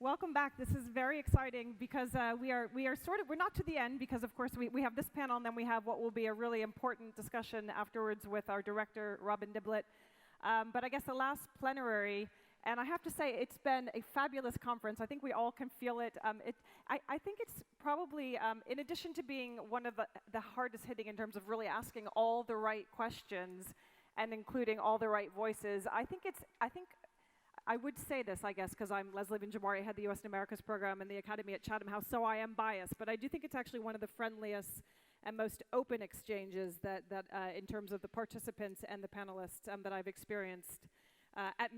Welcome back. This is very exciting because we're not to the end because of course we have this panel and then we have what will be a really important discussion afterwards with our director, Robin Diblett. But I guess the last plenary, and I have to say it's been a fabulous conference. I think we all can feel it. I think it's probably, in addition to being one of the hardest hitting in terms of really asking all the right questions and including all the right voices, I would say this, I guess, because I'm Leslie Vinjamari, I head the U.S. and Americas program in the Academy at Chatham House, so I am biased. But I do think it's actually one of the friendliest and most open exchanges that in terms of the participants and the panelists that I've experienced at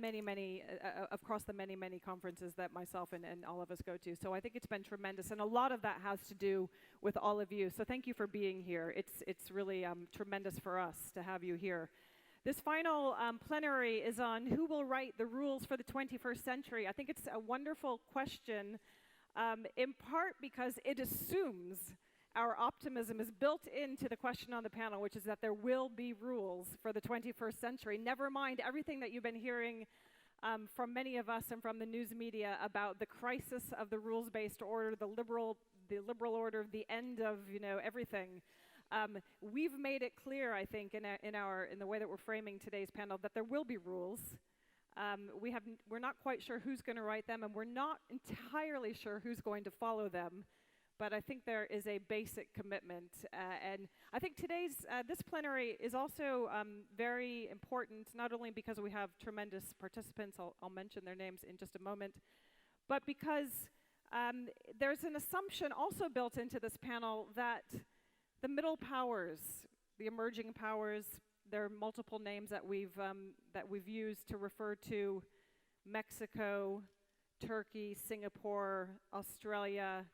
across the many conferences that myself and all of us go to. So I think it's been tremendous, and a lot of that has to do with all of you. So thank you for being here. It's really tremendous for us to have you here. This final plenary is on who will write the rules for the 21st century. I think it's a wonderful question, in part because it assumes our optimism is built into the question on the panel, which is that there will be rules for the 21st century. Never mind everything that you've been hearing from many of us and from the news media about the crisis of the rules-based order, the liberal order, the end of everything. We've made it clear, I think, in the way that we're framing today's panel, that there will be rules. We're not quite sure who's going to write them, and we're not entirely sure who's going to follow them. But I think there is a basic commitment, and I think this plenary is also very important, not only because we have tremendous participants. I'll mention their names in just a moment, but because there's an assumption also built into this panel that the middle powers, the emerging powers, there are multiple names that we've used to refer to Mexico, Turkey, Singapore, Australia.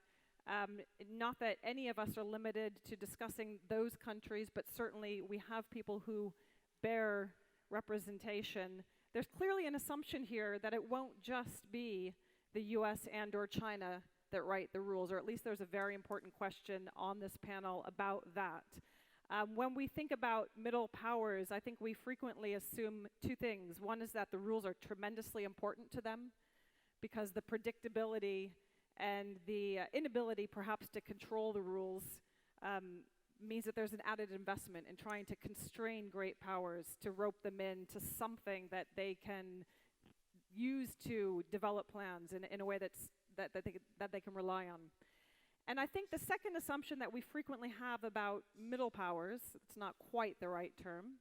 Not that any of us are limited to discussing those countries, but certainly we have people who bear representation. There's clearly an assumption here that it won't just be the US and/or China that write the rules, or at least there's a very important question on this panel about that. When we think about middle powers, I think we frequently assume two things. One is that the rules are tremendously important to them because the predictability and the inability perhaps to control the rules means that there's an added investment in trying to constrain great powers, to rope them into something that they can use to develop plans in a way that they can rely on. And I think the second assumption that we frequently have about middle powers, it's not quite the right term,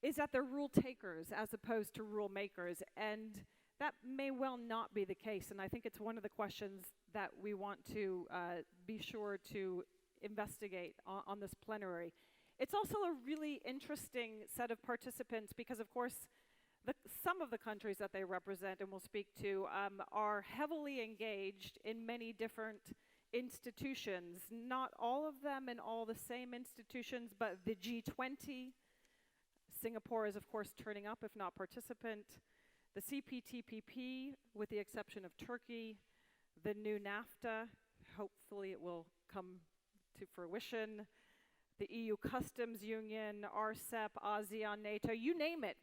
is that they're rule takers as opposed to rule makers. And that may well not be the case. And I think it's one of the questions that we want to be sure to investigate on this plenary. It's also a really interesting set of participants because, of course, some of the countries that they represent and will speak to are heavily engaged in many different institutions. Not all of them in all the same institutions, but the G20. Singapore is, of course, turning up, if not participant. The CPTPP, with the exception of Turkey. The new NAFTA, hopefully it will come to fruition. The EU Customs Union, RCEP, ASEAN, NATO, you name it.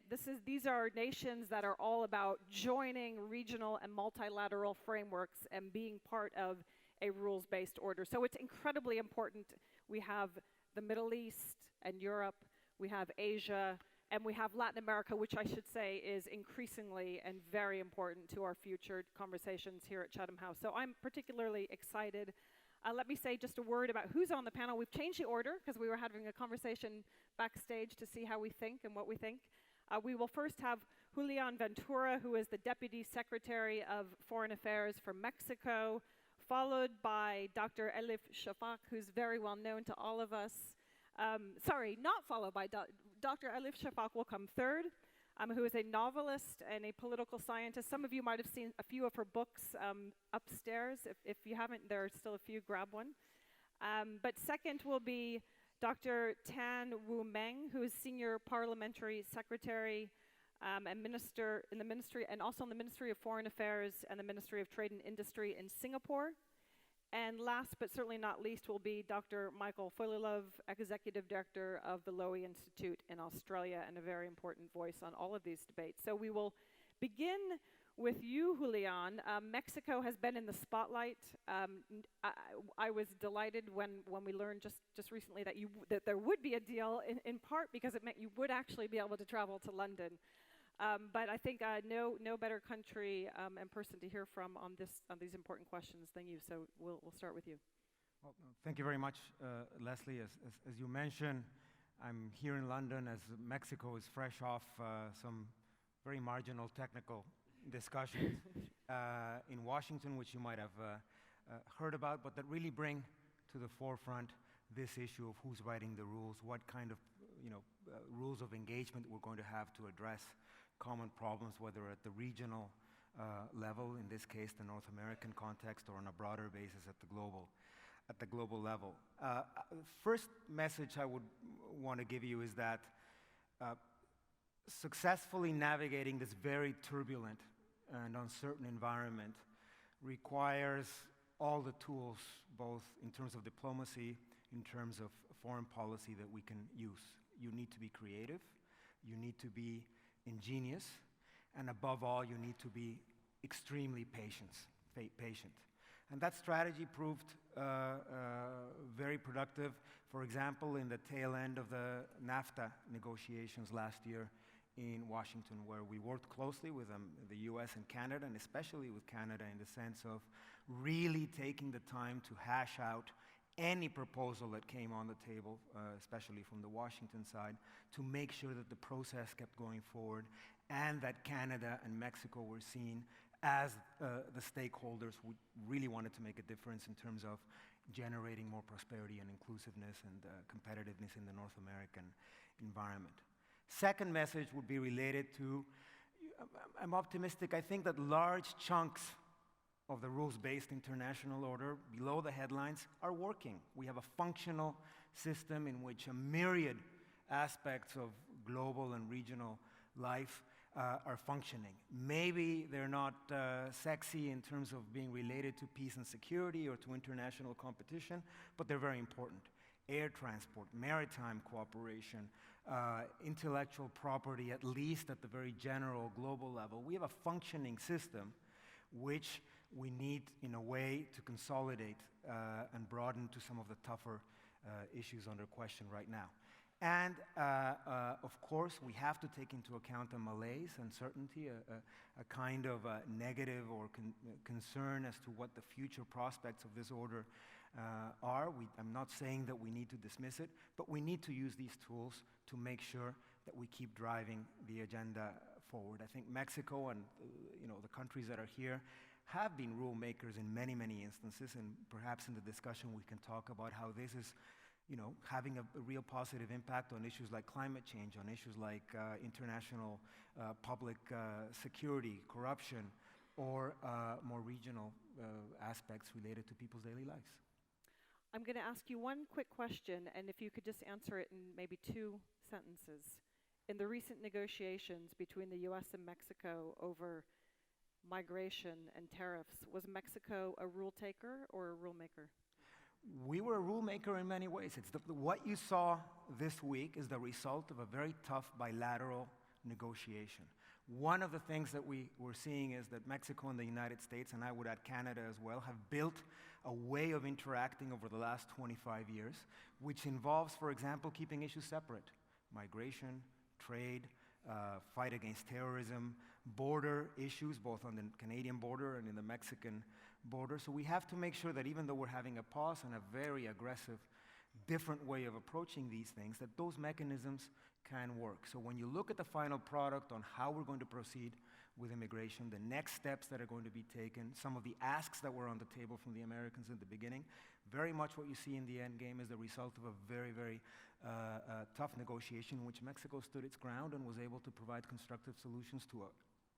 These are nations that are all about joining regional and multilateral frameworks and being part of a rules-based order. So it's incredibly important. We have the Middle East and Europe, we have Asia, and we have Latin America, which I should say is increasingly and very important to our future conversations here at Chatham House. So I'm particularly excited. Let me say just a word about who's on the panel. We've changed the order because we were having a conversation backstage to see how we think and what we think. We will first have Julian Ventura, who is the Deputy Secretary of Foreign Affairs for Mexico, followed by Dr. Elif Shafak, who's very well known to all of us. Sorry, not followed by Dr. Elif Shafak will come third, who is a novelist and a political scientist. Some of you might have seen a few of her books upstairs. If you haven't, there are still a few, grab one. But second will be Dr. Tan Wu Meng, who is Senior Parliamentary Secretary and Minister in the Ministry, and also in the Ministry of Foreign Affairs and the Ministry of Trade and Industry in Singapore. And last but certainly not least will be Dr. Michael Fulilov, Executive Director of the Lowy Institute in Australia, and a very important voice on all of these debates. So we will begin with you, Julian. Mexico has been in the spotlight. I was delighted when we learned just recently that there would be a deal, in part because it meant you would actually be able to travel to London. But I think no better country and person to hear from on these important questions than you. So we'll start with you. Well, thank you very much, Leslie. As you mentioned, I'm here in London as Mexico is fresh off some very marginal technical discussions in Washington, which you might have heard about, but that really bring to the forefront this issue of who's writing the rules, what kind of rules of engagement we're going to have to address common problems, whether at the regional level, in this case the North American context, or on a broader basis at the global level. First message I would want to give you is that successfully navigating this very turbulent and uncertain environment requires all the tools, both in terms of diplomacy, in terms of foreign policy, that we can use. You need to be creative, you need to be ingenious, and above all, you need to be extremely patient. And that strategy proved very productive, for example, in the tail end of the NAFTA negotiations last year in Washington, where we worked closely with the US and Canada, and especially with Canada in the sense of really taking the time to hash out any proposal that came on the table, especially from the Washington side, to make sure that the process kept going forward and that Canada and Mexico were seen as the stakeholders who really wanted to make a difference in terms of generating more prosperity and inclusiveness and competitiveness in the North American environment. Second message would be related to, I'm optimistic. I think that large chunks of the rules-based international order below the headlines are working. We have a functional system in which a myriad aspects of global and regional life are functioning. Maybe they're not sexy in terms of being related to peace and security or to international competition, but they're very important. Air transport, maritime cooperation, intellectual property, at least at the very general global level. We have a functioning system which we need, in a way, to consolidate and broaden to some of the tougher issues under question right now. And, of course, we have to take into account a malaise, uncertainty, a kind of negative or concern as to what the future prospects of this order are. I'm not saying that we need to dismiss it, but we need to use these tools to make sure that we keep driving the agenda forward. I think Mexico and the countries that are here have been rule makers in many, many instances, and perhaps in the discussion we can talk about how this is having a real positive impact on issues like climate change, on issues like international public security, corruption, or more regional aspects related to people's daily lives. I'm going to ask you one quick question, and if you could just answer it in maybe 2 sentences. In the recent negotiations between the US and Mexico over migration and tariffs, was Mexico a rule taker or a rule maker? We were a rule maker in many ways. What you saw this week is the result of a very tough bilateral negotiation. One of the things that we were seeing is that Mexico and the United States, and I would add Canada as well, have built a way of interacting over the last 25 years, which involves, for example, keeping issues separate. Migration, trade, fight against terrorism, border issues, both on the Canadian border and in the Mexican border. So we have to make sure that even though we're having a pause and a very aggressive, different way of approaching these things, that those mechanisms can work. So when you look at the final product on how we're going to proceed with immigration, the next steps that are going to be taken, some of the asks that were on the table from the Americans in the beginning, very much what you see in the end game is the result of a very, very tough negotiation in which Mexico stood its ground and was able to provide constructive solutions to an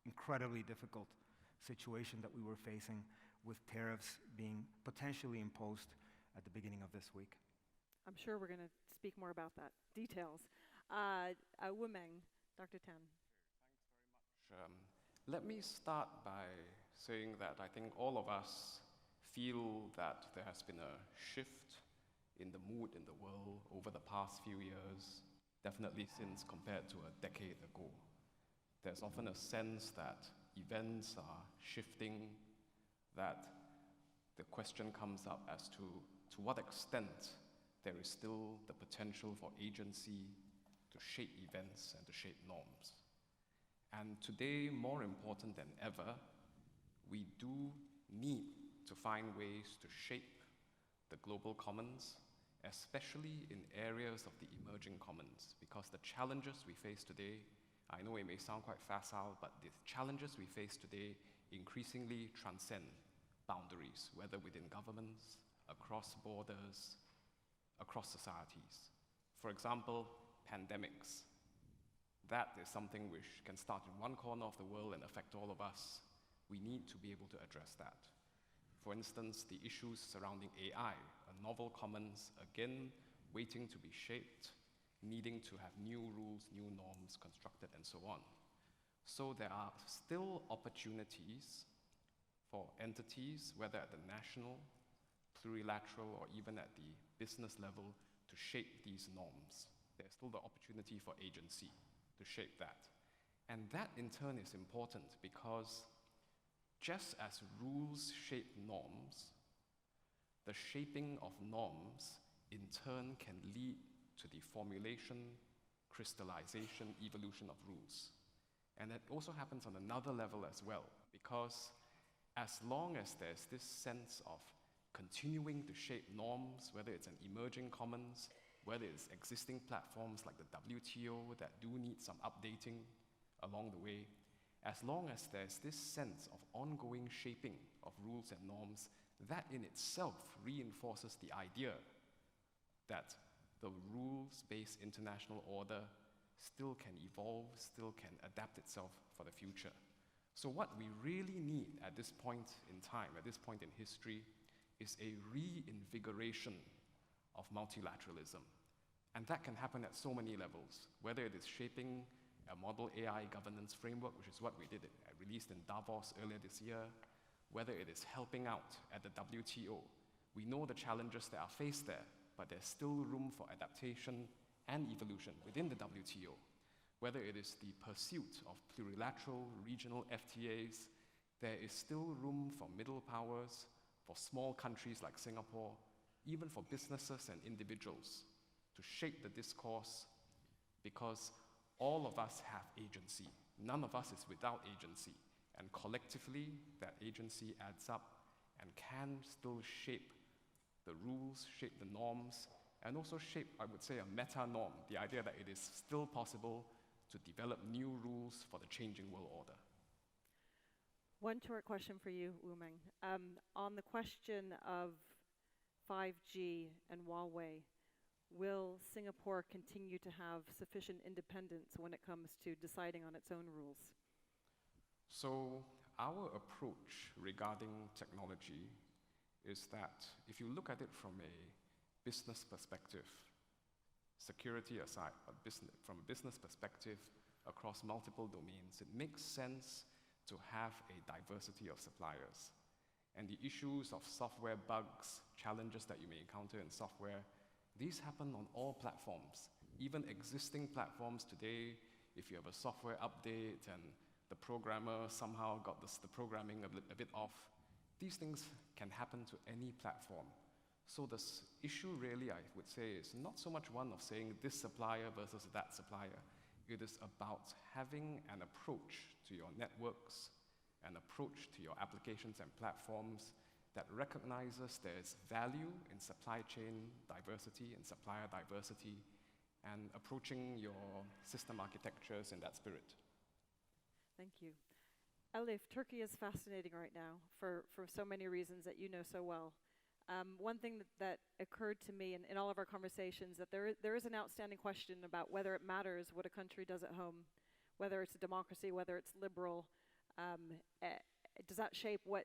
incredibly difficult situation that we were facing, with tariffs being potentially imposed at the beginning of this week. I'm sure we're going to speak more about that. Details. Wumeng, Dr. Tan. Thanks very much. Let me start by saying that I think all of us feel that there has been a shift in the mood in the world over the past few years, definitely since compared to a decade ago. There's often a sense that events are shifting, that the question comes up as to what extent there is still the potential for agency to shape events and to shape norms. And today, more important than ever, we do need to find ways to shape the global commons, especially in areas of the emerging commons, because the challenges we face today, I know it may sound quite facile, but the challenges we face today increasingly transcend boundaries, whether within governments, across borders, across societies. For example, pandemics. That is something which can start in one corner of the world and affect all of us. We need to be able to address that. For instance, the issues surrounding AI, a novel commons, again, waiting to be shaped, needing to have new rules, new norms constructed, and so on. So there are still opportunities for entities, whether at the national, plurilateral, or even at the business level, to shape these norms. There's still the opportunity for agency to shape that. And that, in turn, is important because just as rules shape norms, the shaping of norms, in turn, can lead to the formulation, crystallization, evolution of rules. And that also happens on another level as well, because as long as there's this sense of continuing to shape norms, whether it's an emerging commons, whether it's existing platforms like the WTO that do need some updating along the way, as long as there's this sense of ongoing shaping of rules and norms, that in itself reinforces the idea that the rules-based international order still can evolve, still can adapt itself for the future. So what we really need at this point in time, at this point in history, is a reinvigoration of multilateralism. And that can happen at so many levels, whether it is shaping a model AI governance framework, which is what we did, released in Davos earlier this year, whether it is helping out at the WTO. We know the challenges that are faced there, but there's still room for adaptation and evolution within the WTO. Whether it is the pursuit of plurilateral regional FTAs, there is still room for middle powers, for small countries like Singapore, even for businesses and individuals to shape the discourse, because all of us have agency. None of us is without agency. And collectively, that agency adds up and can still shape the rules, shape the norms, and also shape, I would say, a meta-norm, the idea that it is still possible to develop new rules for the changing world order. One short question for you, Wu Meng. On the question of 5G and Huawei, will Singapore continue to have sufficient independence when it comes to deciding on its own rules? So our approach regarding technology is that if you look at it from a business perspective, security aside, but from a business perspective across multiple domains, it makes sense to have a diversity of suppliers. And the issues of software bugs, challenges that you may encounter in software, these happen on all platforms. Even existing platforms today, if you have a software update and the programmer somehow got the programming a bit off, these things can happen to any platform. So this issue really, I would say, is not so much one of saying this supplier versus that supplier. It is about having an approach to your networks, an approach to your applications and platforms that recognizes there's value in supply chain diversity and supplier diversity, and approaching your system architectures in that spirit. Thank you. Elif, Turkey is fascinating right now for so many reasons that you know so well. One thing that occurred to me in all of our conversations, that there is an outstanding question about whether it matters what a country does at home, whether it's a democracy, whether it's liberal. Does that shape what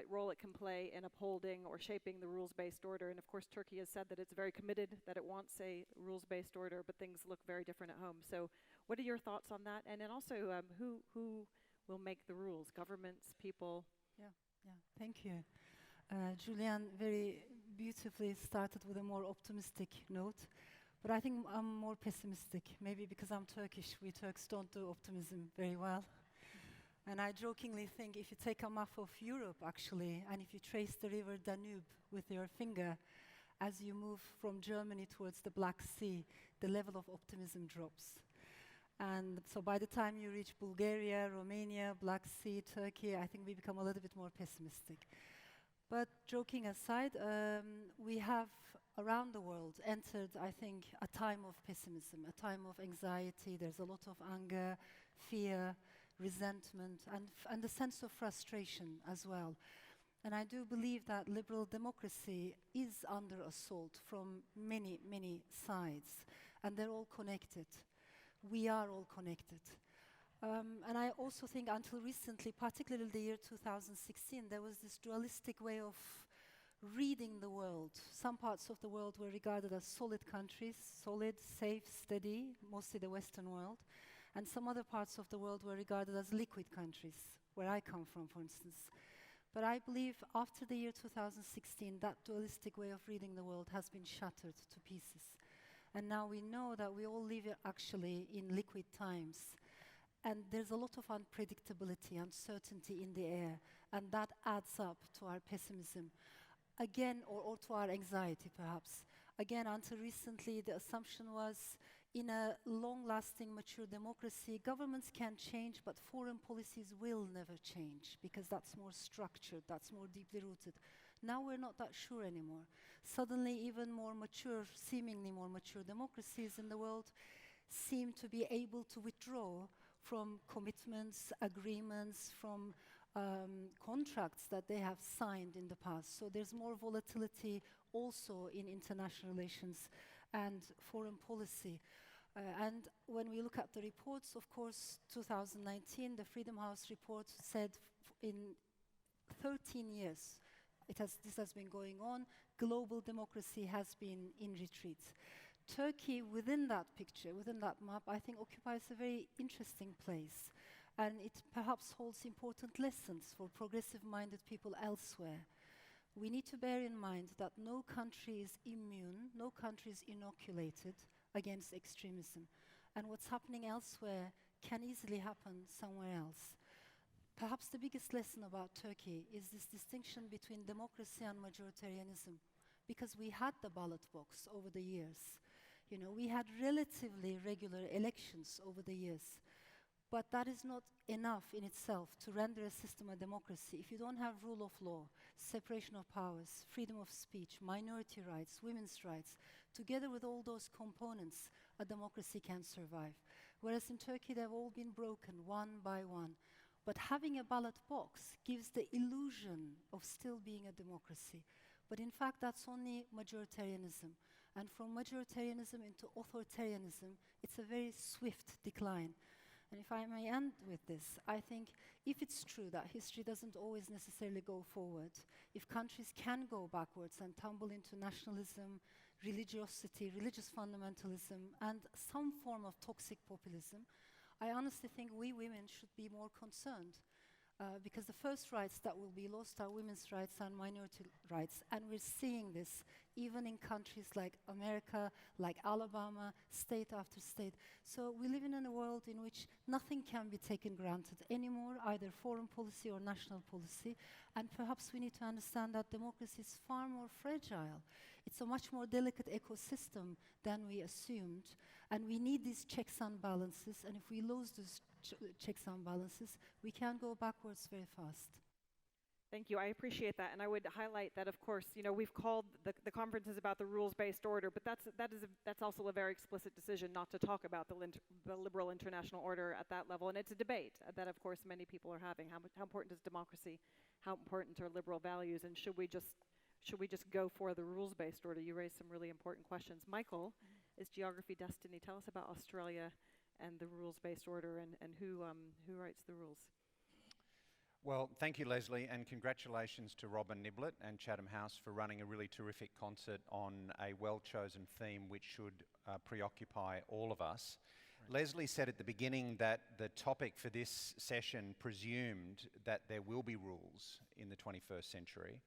role it can play in upholding or shaping the rules-based order? And of course, Turkey has said that it's very committed, that it wants a rules-based order, but things look very different at home. So what are your thoughts on that? And then also, who will make the rules? Governments, people? Yeah, thank you. Julian very beautifully started with a more optimistic note, but I think I'm more pessimistic, maybe because I'm Turkish. We Turks don't do optimism very well. And I jokingly think if you take a map of Europe, actually, and if you trace the river Danube with your finger, as you move from Germany towards the Black Sea, the level of optimism drops. And so by the time you reach Bulgaria, Romania, Black Sea, Turkey, I think we become a little bit more pessimistic. But joking aside, we have around the world entered, I think, a time of pessimism, a time of anxiety. There's a lot of anger, fear, resentment, and a sense of frustration as well. And I do believe that liberal democracy is under assault from many, many sides, and they're all connected. We are all connected. And I also think until recently, particularly the year 2016, there was this dualistic way of reading the world. Some parts of the world were regarded as solid countries, solid, safe, steady, mostly the Western world. And some other parts of the world were regarded as liquid countries, where I come from, for instance. But I believe after the year 2016, that dualistic way of reading the world has been shattered to pieces. And now we know that we all live actually in liquid times. And there's a lot of unpredictability, uncertainty in the air. And that adds up to our pessimism. Again, or to our anxiety, perhaps. Again, until recently, the assumption was in a long-lasting, mature democracy, governments can change, but foreign policies will never change because that's more structured, that's more deeply rooted. Now we're not that sure anymore. Suddenly, even more mature, seemingly more mature democracies in the world seem to be able to withdraw from commitments, agreements, from contracts that they have signed in the past. So there's more volatility also in international relations and foreign policy. And when we look at the reports, of course, 2019, the Freedom House report said in 13 years, this has been going on, global democracy has been in retreat. Turkey, within that picture, within that map, I think occupies a very interesting place. And it perhaps holds important lessons for progressive-minded people elsewhere. We need to bear in mind that no country is immune, no country is inoculated against extremism. And what's happening elsewhere can easily happen somewhere else. Perhaps the biggest lesson about Turkey is this distinction between democracy and majoritarianism, because we had the ballot box over the years. You know, we had relatively regular elections over the years. But that is not enough in itself to render a system a democracy. If you don't have rule of law, separation of powers, freedom of speech, minority rights, women's rights, together with all those components, a democracy can survive. Whereas in Turkey, they've all been broken one by one. But having a ballot box gives the illusion of still being a democracy. But in fact, that's only majoritarianism. And from majoritarianism into authoritarianism, it's a very swift decline. And if I may end with this, I think if it's true that history doesn't always necessarily go forward, if countries can go backwards and tumble into nationalism, religiosity, religious fundamentalism, and some form of toxic populism, I honestly think we women should be more concerned. Because the first rights that will be lost are women's rights and minority rights. And we're seeing this even in countries like America, like Alabama, state after state. So we live in a world in which nothing can be taken granted anymore, either foreign policy or national policy. And perhaps we need to understand that democracy is far more fragile. It's a much more delicate ecosystem than we assumed. And we need these checks and balances. And if we lose these checks and balances, we can go backwards very fast. Thank you. I appreciate that, and I would highlight that, of course, you know, we've called the conferences about the rules-based order, but that's also a very explicit decision not to talk about the liberal international order at that level, and it's a debate that, of course, many people are having. How important is democracy? How important are liberal values? And should we just go for the rules-based order? You raised some really important questions. Michael, is geography destiny? Tell us about Australia and the rules-based order, and who writes the rules. Well, thank you, Leslie, and congratulations to Robin Niblett and Chatham House for running a really terrific concert on a well-chosen theme which should preoccupy all of us. Right. Leslie said at the beginning that the topic for this session presumed that there will be rules in the 21st century,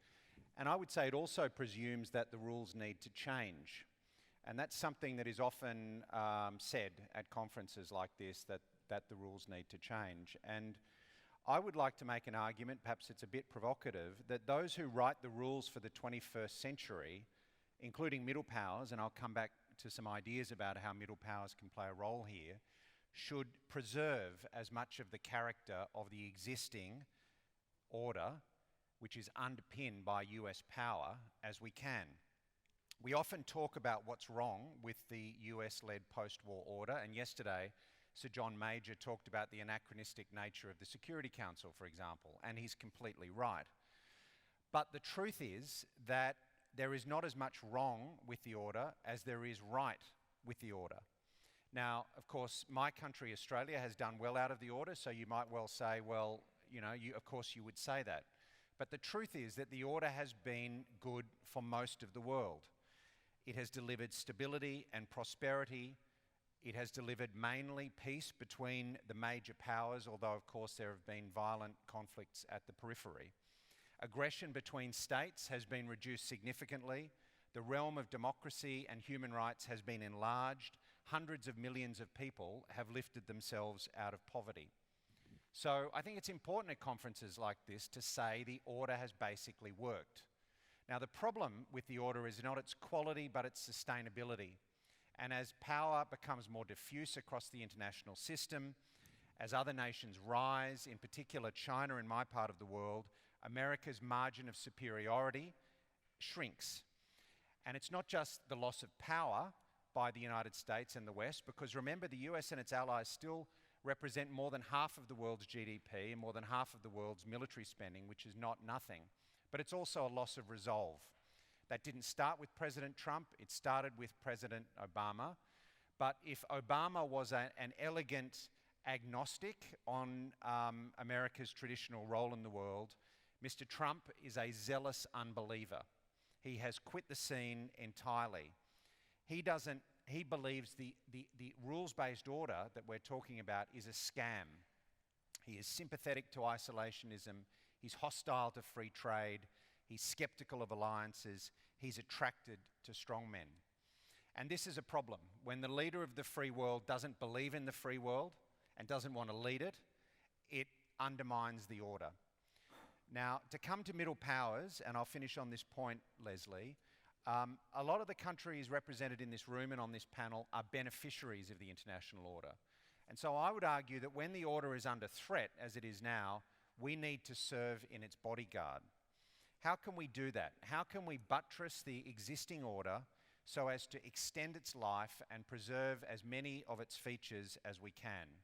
and I would say it also presumes that the rules need to change. And that's something that is often said at conferences like this, that the rules need to change. And I would like to make an argument, perhaps it's a bit provocative, that those who write the rules for the 21st century, including middle powers, and I'll come back to some ideas about how middle powers can play a role here, should preserve as much of the character of the existing order, which is underpinned by US power, as we can. We often talk about what's wrong with the US-led post-war order, and yesterday Sir John Major talked about the anachronistic nature of the Security Council, for example, and he's completely right. But the truth is that there is not as much wrong with the order as there is right with the order. Now, of course, my country, Australia, has done well out of the order, so you might well say, well, you know, of course you would say that. But the truth is that the order has been good for most of the world. It has delivered stability and prosperity. It has delivered mainly peace between the major powers, although of course there have been violent conflicts at the periphery. Aggression between states has been reduced significantly. The realm of democracy and human rights has been enlarged. Hundreds of millions of people have lifted themselves out of poverty. So I think it's important at conferences like this to say the order has basically worked. Now, the problem with the order is not its quality, but its sustainability. And as power becomes more diffuse across the international system, as other nations rise, in particular China in my part of the world, America's margin of superiority shrinks. And it's not just the loss of power by the United States and the West, because remember, the US and its allies still represent more than half of the world's GDP and more than half of the world's military spending, which is not nothing. But it's also a loss of resolve. That didn't start with President Trump, it started with President Obama. But if Obama was an elegant agnostic on America's traditional role in the world, Mr. Trump is a zealous unbeliever. He has quit the scene entirely. He believes the rules-based order that we're talking about is a scam. He is sympathetic to isolationism. He's hostile to free trade. He's skeptical of alliances. He's attracted to strongmen. And this is a problem. When the leader of the free world doesn't believe in the free world and doesn't want to lead it, it undermines the order. Now, to come to middle powers, and I'll finish on this point, Leslie, a lot of the countries represented in this room and on this panel are beneficiaries of the international order. And so I would argue that when the order is under threat, as it is now, we need to serve in its bodyguard. How can we do that? How can we buttress the existing order so as to extend its life and preserve as many of its features as we can?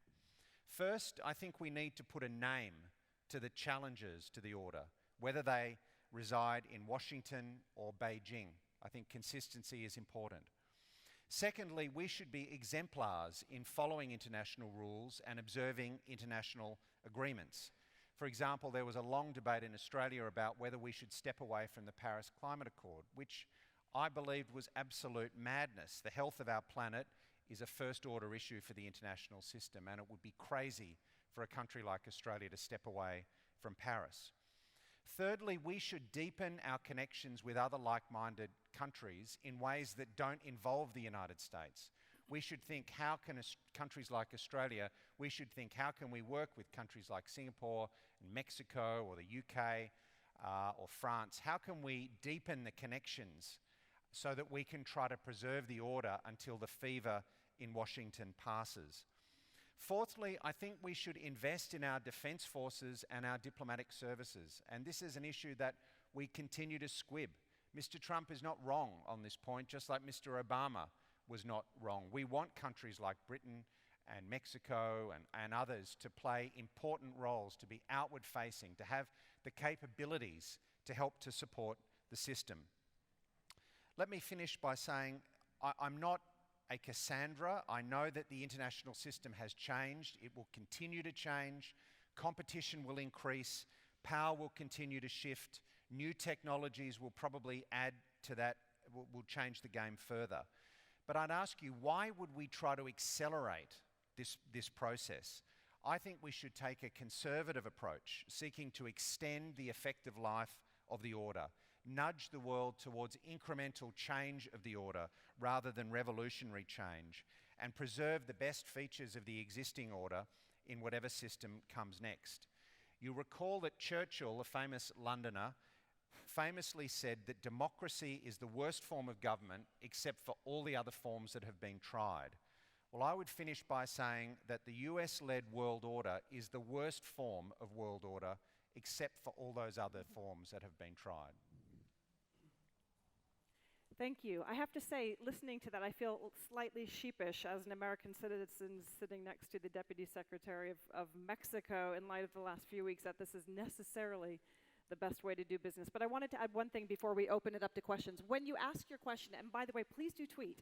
First, I think we need to put a name to the challenges to the order, whether they reside in Washington or Beijing. I think consistency is important. Secondly, we should be exemplars in following international rules and observing international agreements. For example, there was a long debate in Australia about whether we should step away from the Paris Climate Accord, which I believed was absolute madness. The health of our planet is a first-order issue for the international system, and it would be crazy for a country like Australia to step away from Paris. Thirdly, we should deepen our connections with other like-minded countries in ways that don't involve the United States. We should think, how can countries like Australia, we should think, how can we work with countries like Singapore and Mexico or the UK or France? How can we deepen the connections so that we can try to preserve the order until the fever in Washington passes? Fourthly, I think we should invest in our defence forces and our diplomatic services. And this is an issue that we continue to squib. Mr. Trump is not wrong on this point, just like Mr. Obama was not wrong. We want countries like Britain and Mexico and others to play important roles, to be outward-facing, to have the capabilities to help to support the system. Let me finish by saying I'm not a Cassandra. I know that the international system has changed. It will continue to change. Competition will increase. Power will continue to shift. New technologies will probably add to that, will change the game further. But I'd ask you, why would we try to accelerate this process? I think we should take a conservative approach, seeking to extend the effective life of the order, nudge the world towards incremental change of the order rather than revolutionary change, and preserve the best features of the existing order in whatever system comes next. You recall that Churchill, a famous Londoner, famously said that democracy is the worst form of government except for all the other forms that have been tried. Well, I would finish by saying that the US-led world order is the worst form of world order except for all those other forms that have been tried. Thank you. I have to say, listening to that, I feel slightly sheepish as an American citizen sitting next to the Deputy Secretary of Mexico in light of the last few weeks that this is necessarily the best way to do business. But I wanted to add one thing before we open it up to questions. When you ask your question, and by the way, please do tweet,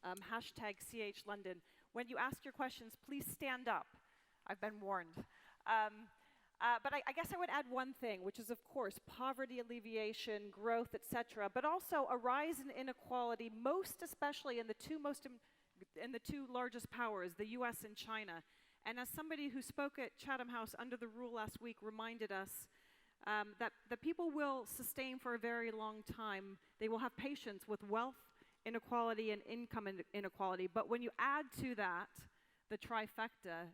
hashtag #CHLondon. When you ask your questions, please stand up. I've been warned. But I guess I would add one thing, which is, of course, poverty alleviation, growth, etc., but also a rise in inequality, most especially in the two largest powers, the U.S. and China. And as somebody who spoke at Chatham House under the rule last week reminded us, that the people will sustain for a very long time. They will have patience with wealth inequality and income inequality. But when you add to that the trifecta,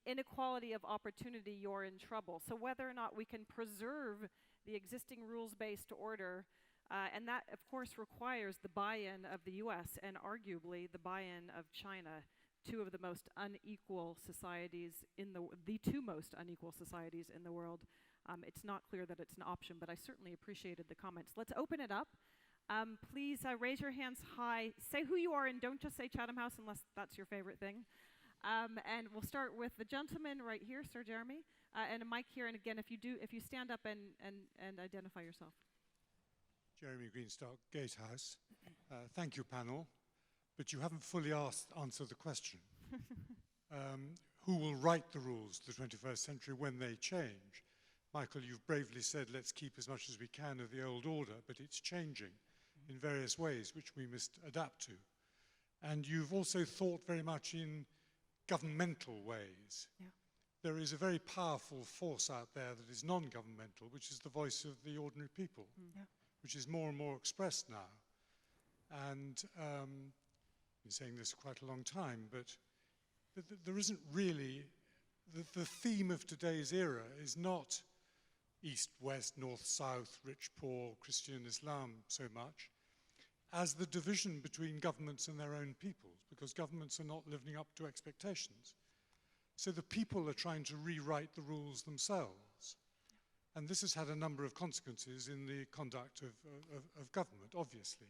inequality of opportunity, you're in trouble. So whether or not we can preserve the existing rules-based order, and that, of course, requires the buy-in of the US and arguably the buy-in of China, two of the most unequal societies the two most unequal societies in the world. It's not clear that it's an option, but I certainly appreciated the comments. Let's open it up. Please raise your hands high. Say who you are and don't just say Chatham House unless that's your favorite thing. And we'll start with the gentleman right here, Sir Jeremy, and a mic here. And again, if you stand up and identify yourself. Jeremy Greenstock, Gatehouse. Thank you, panel. But you haven't fully answered the question. Who will write the rules of the 21st century when they change? Michael, you've bravely said, let's keep as much as we can of the old order, but it's changing in various ways, which we must adapt to. And you've also thought very much in governmental ways. Yeah. There is a very powerful force out there that is non-governmental, which is the voice of the ordinary people, which is more and more expressed now. And I've been saying this quite a long time, but there isn't really, the theme of today's era is not East, West, North, South, rich, poor, Christian, Islam so much, as the division between governments and their own peoples, because governments are not living up to expectations. So the people are trying to rewrite the rules themselves. And this has had a number of consequences in the conduct of government, obviously.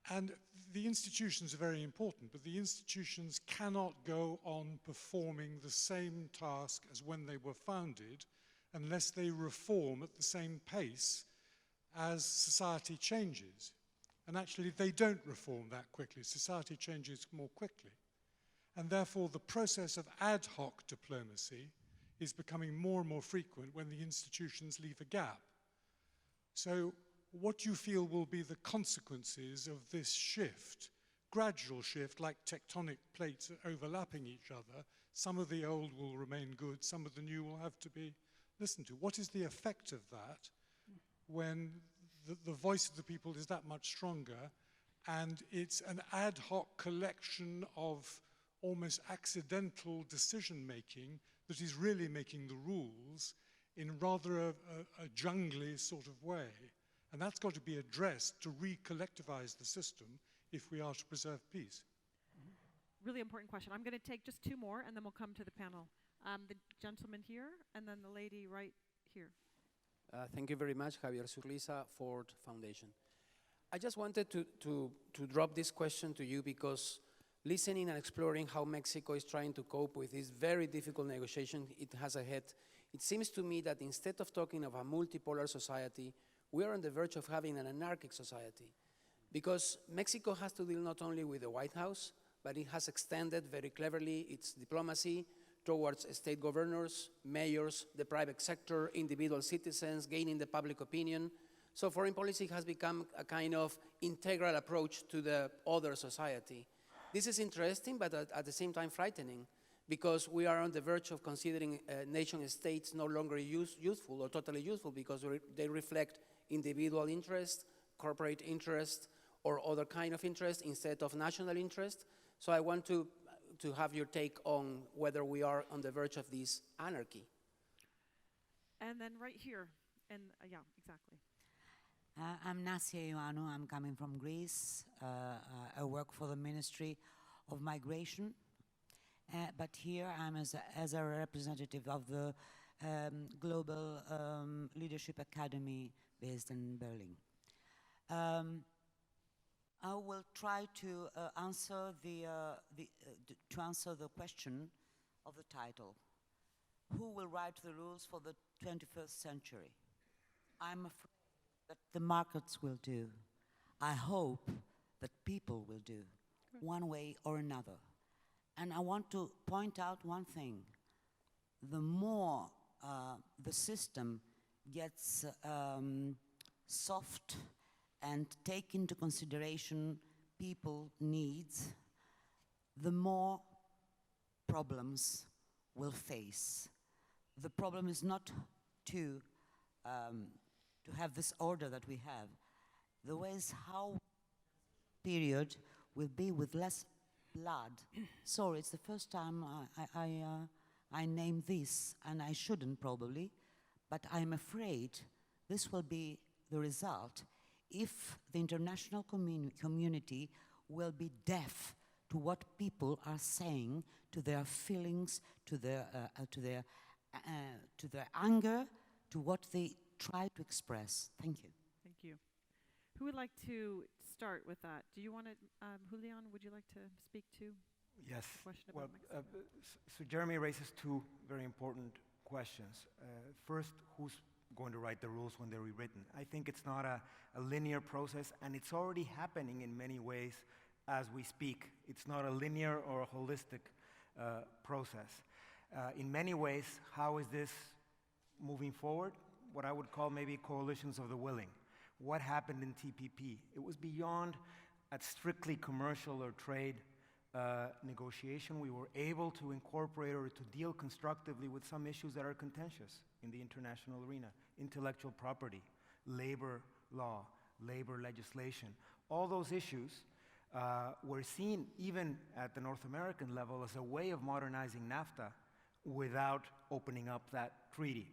And the institutions are very important, but the institutions cannot go on performing the same task as when they were founded unless they reform at the same pace as society changes. And actually, they don't reform that quickly. Society changes more quickly. And therefore, the process of ad hoc diplomacy is becoming more and more frequent when the institutions leave a gap. So what do you feel will be the consequences of this shift, gradual shift, like tectonic plates overlapping each other? Some of the old will remain good, some of the new will have to be listened to. What is the effect of that when the voice of the people is that much stronger and it's an ad hoc collection of almost accidental decision-making that is really making the rules in rather a jungly sort of way? And that's got to be addressed to re-collectivize the system if we are to preserve peace. Really important question. I'm going to take just two more, and then we'll come to the panel. The gentleman here, and then the lady right here. Thank you very much, Javier Surliza, Ford Foundation. I just wanted to drop this question to you because listening and exploring how Mexico is trying to cope with this very difficult negotiation it has ahead, it seems to me that instead of talking of a multipolar society, we are on the verge of having an anarchic society. Because Mexico has to deal not only with the White House, but it has extended very cleverly its diplomacy towards state governors, mayors, the private sector, individual citizens, gaining the public opinion. So foreign policy has become a kind of integral approach to the other society. This is interesting, but at the same time frightening, because we are on the verge of considering nation states no longer useful or totally useful because they reflect individual interest, corporate interest, or other kind of interest instead of national interest. So I want to have your take on whether we are on the verge of this anarchy. And then right here, and yeah, exactly. I'm Nasia Ioannou. I'm coming from Greece. I work for the Ministry of Migration. But here I'm as a representative of the Global Leadership Academy based in Berlin. I will try to answer the question of the title. Who will write the rules for the 21st century? I'm afraid that the markets will do. I hope that people will do, one way or another. And I want to point out one thing. The more the system gets soft and take into consideration people needs, the more problems we'll face. The problem is not to have this order that we have. The way is how period will be with less blood. Sorry, it's the first time I name this, and I shouldn't probably, but I'm afraid this will be the result if the international community will be deaf to what people are saying, to their feelings, to their anger, to what they try to express. Thank you. Thank you. Who would like to start with that? Do you want to, Julian, would you like to speak to Yes. the question Well, about Mexico? so Jeremy raises two very important questions. First, who's going to write the rules when they're rewritten? I think it's not a linear process, and it's already happening in many ways as we speak. It's not a linear or a holistic process. In many ways, how is this moving forward? What I would call maybe coalitions of the willing. What happened in TPP? It was beyond a strictly commercial or trade negotiation. We were able to incorporate or to deal constructively with some issues that are contentious in the international arena. Intellectual property, labor law, labor legislation. All those issues were seen even at the North American level as a way of modernizing NAFTA without opening up that treaty.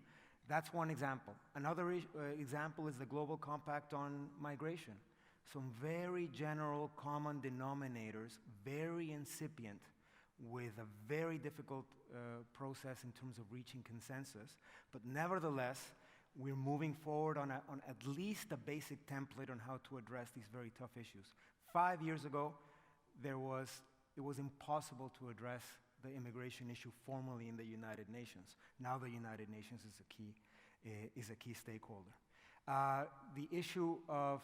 That's one example. Another example is the Global Compact on Migration. Some very general common denominators, very incipient, with a very difficult process in terms of reaching consensus. But nevertheless, we're moving forward on at least a basic template on how to address these very tough issues. 5 years ago, it was impossible to address the immigration issue formally in the United Nations. Now the United Nations is a key stakeholder. The issue of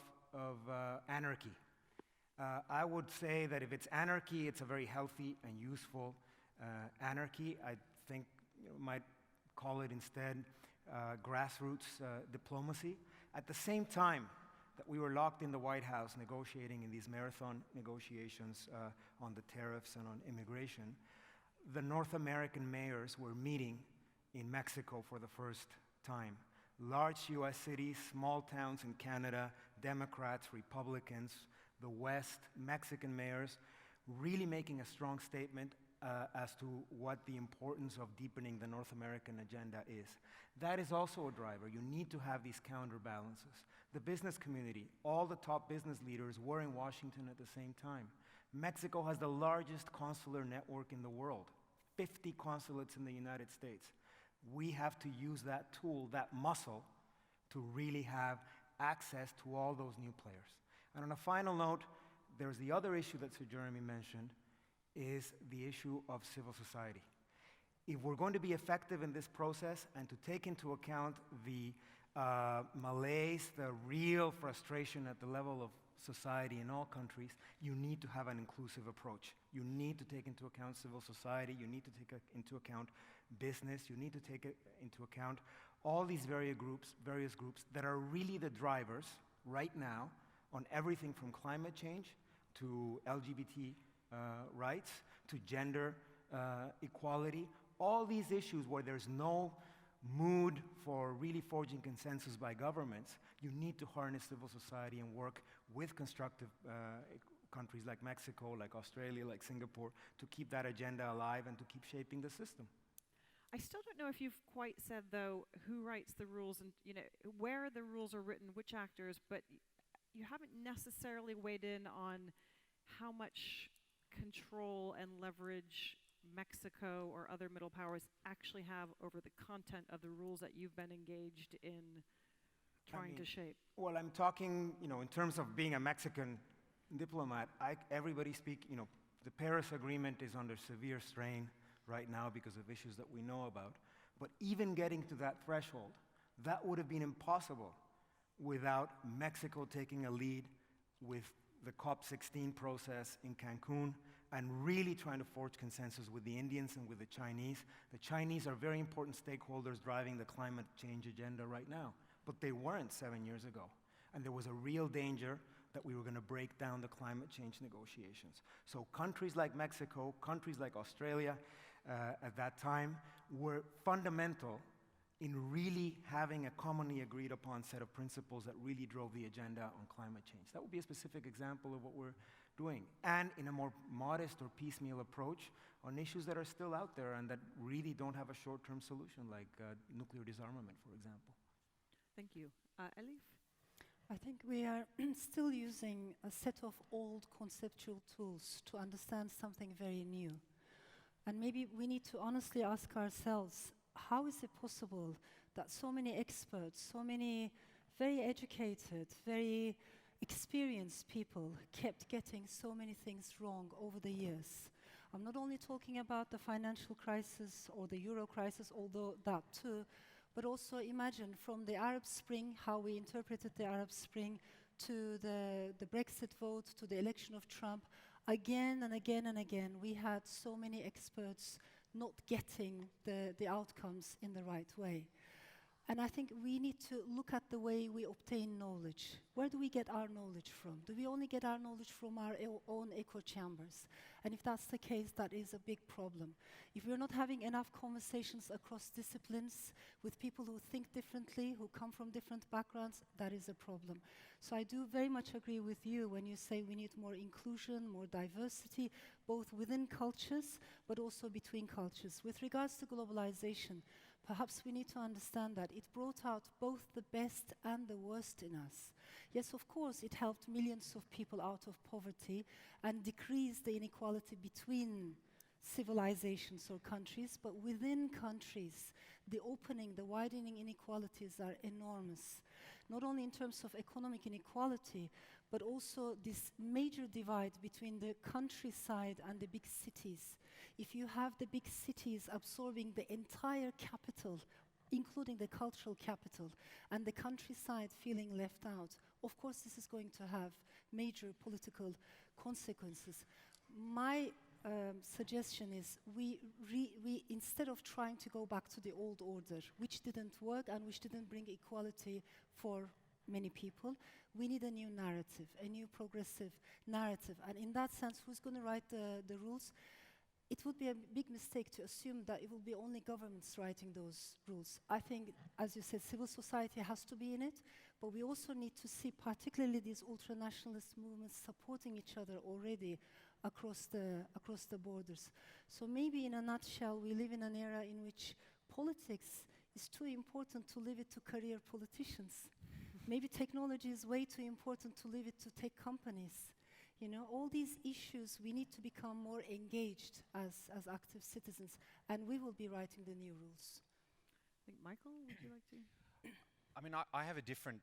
anarchy. I would say that if it's anarchy, it's a very healthy and useful anarchy. I think you might call it instead grassroots diplomacy. At the same time that we were locked in the White House negotiating in these marathon negotiations on the tariffs and on immigration, the North American mayors were meeting in Mexico for the first time. Large US cities, small towns in Canada, Democrats, Republicans, the West, Mexican mayors, really making a strong statement as to what the importance of deepening the North American agenda is. That is also a driver. You need to have these counterbalances. The business community, all the top business leaders were in Washington at the same time. Mexico has the largest consular network in the world, 50 consulates in the United States. We have to use that tool, that muscle, to really have access to all those new players. And on a final note, there's the other issue that Sir Jeremy mentioned, is the issue of civil society. If we're going to be effective in this process and to take into account the malaise, the real frustration at the level of society in all countries, you need to have an inclusive approach. You need to take into account civil society, you need to take into account business, you need to take into account all these various groups that are really the drivers right now on everything from climate change to LGBT rights to gender equality. All these issues where there's no mood for really forging consensus by governments, you need to harness civil society and work with constructive countries like Mexico, like Australia, like Singapore, to keep that agenda alive and to keep shaping the system. I still don't know if you've quite said, though, who writes the rules and, where the rules are written, which actors, but you haven't necessarily weighed in on how much control and leverage Mexico or other middle powers actually have over the content of the rules that you've been engaged in trying to shape. Well, I'm talking, in terms of being a Mexican diplomat, everybody the Paris Agreement is under severe strain right now because of issues that we know about. But even getting to that threshold, that would have been impossible without Mexico taking a lead with the COP16 process in Cancun and really trying to forge consensus with the Indians and with the Chinese. The Chinese are very important stakeholders driving the climate change agenda right now, but they weren't 7 years ago. And there was a real danger that we were going to break down the climate change negotiations. So countries like Mexico, countries like Australia at that time were fundamental in really having a commonly agreed upon set of principles that really drove the agenda on climate change. That would be a specific example of what we're doing. And in a more modest or piecemeal approach on issues that are still out there and that really don't have a short-term solution, like nuclear disarmament, for example. Thank you. Elif? I think we are still using a set of old conceptual tools to understand something very new. And maybe we need to honestly ask ourselves, how is it possible that so many experts, so many very educated, very experienced people kept getting so many things wrong over the years? I'm not only talking about the financial crisis or the euro crisis, although that too, but also imagine from the Arab Spring, how we interpreted the Arab Spring, to the Brexit vote, to the election of Trump. Again and again and again, we had so many experts not getting the outcomes in the right way. And I think we need to look at the way we obtain knowledge. Where do we get our knowledge from? Do we only get our knowledge from our own echo chambers? And if that's the case, that is a big problem. If we're not having enough conversations across disciplines with people who think differently, who come from different backgrounds, that is a problem. So I do very much agree with you when you say we need more inclusion, more diversity, both within cultures, but also between cultures. With regards to globalization, perhaps we need to understand that it brought out both the best and the worst in us. Yes, of course, it helped millions of people out of poverty and decreased the inequality between civilizations or countries, but within countries, the opening, the widening inequalities are enormous. Not only in terms of economic inequality, but also this major divide between the countryside and the big cities. If you have the big cities absorbing the entire capital, including the cultural capital, and the countryside feeling left out, of course this is going to have major political consequences. My suggestion is we instead of trying to go back to the old order, which didn't work and which didn't bring equality for many people, we need a new narrative, a new progressive narrative. And in that sense, who's going to write the rules? It would be a big mistake to assume that it will be only governments writing those rules. I think, as you said, civil society has to be in it, but we also need to see particularly these ultranationalist movements supporting each other already across the borders. So maybe in a nutshell, we live in an era in which politics is too important to leave it to career politicians. Maybe technology is way too important to leave it to tech companies. All these issues, we need to become more engaged as active citizens, and we will be writing the new rules. I think, Michael, would you like to? I mean, I have a different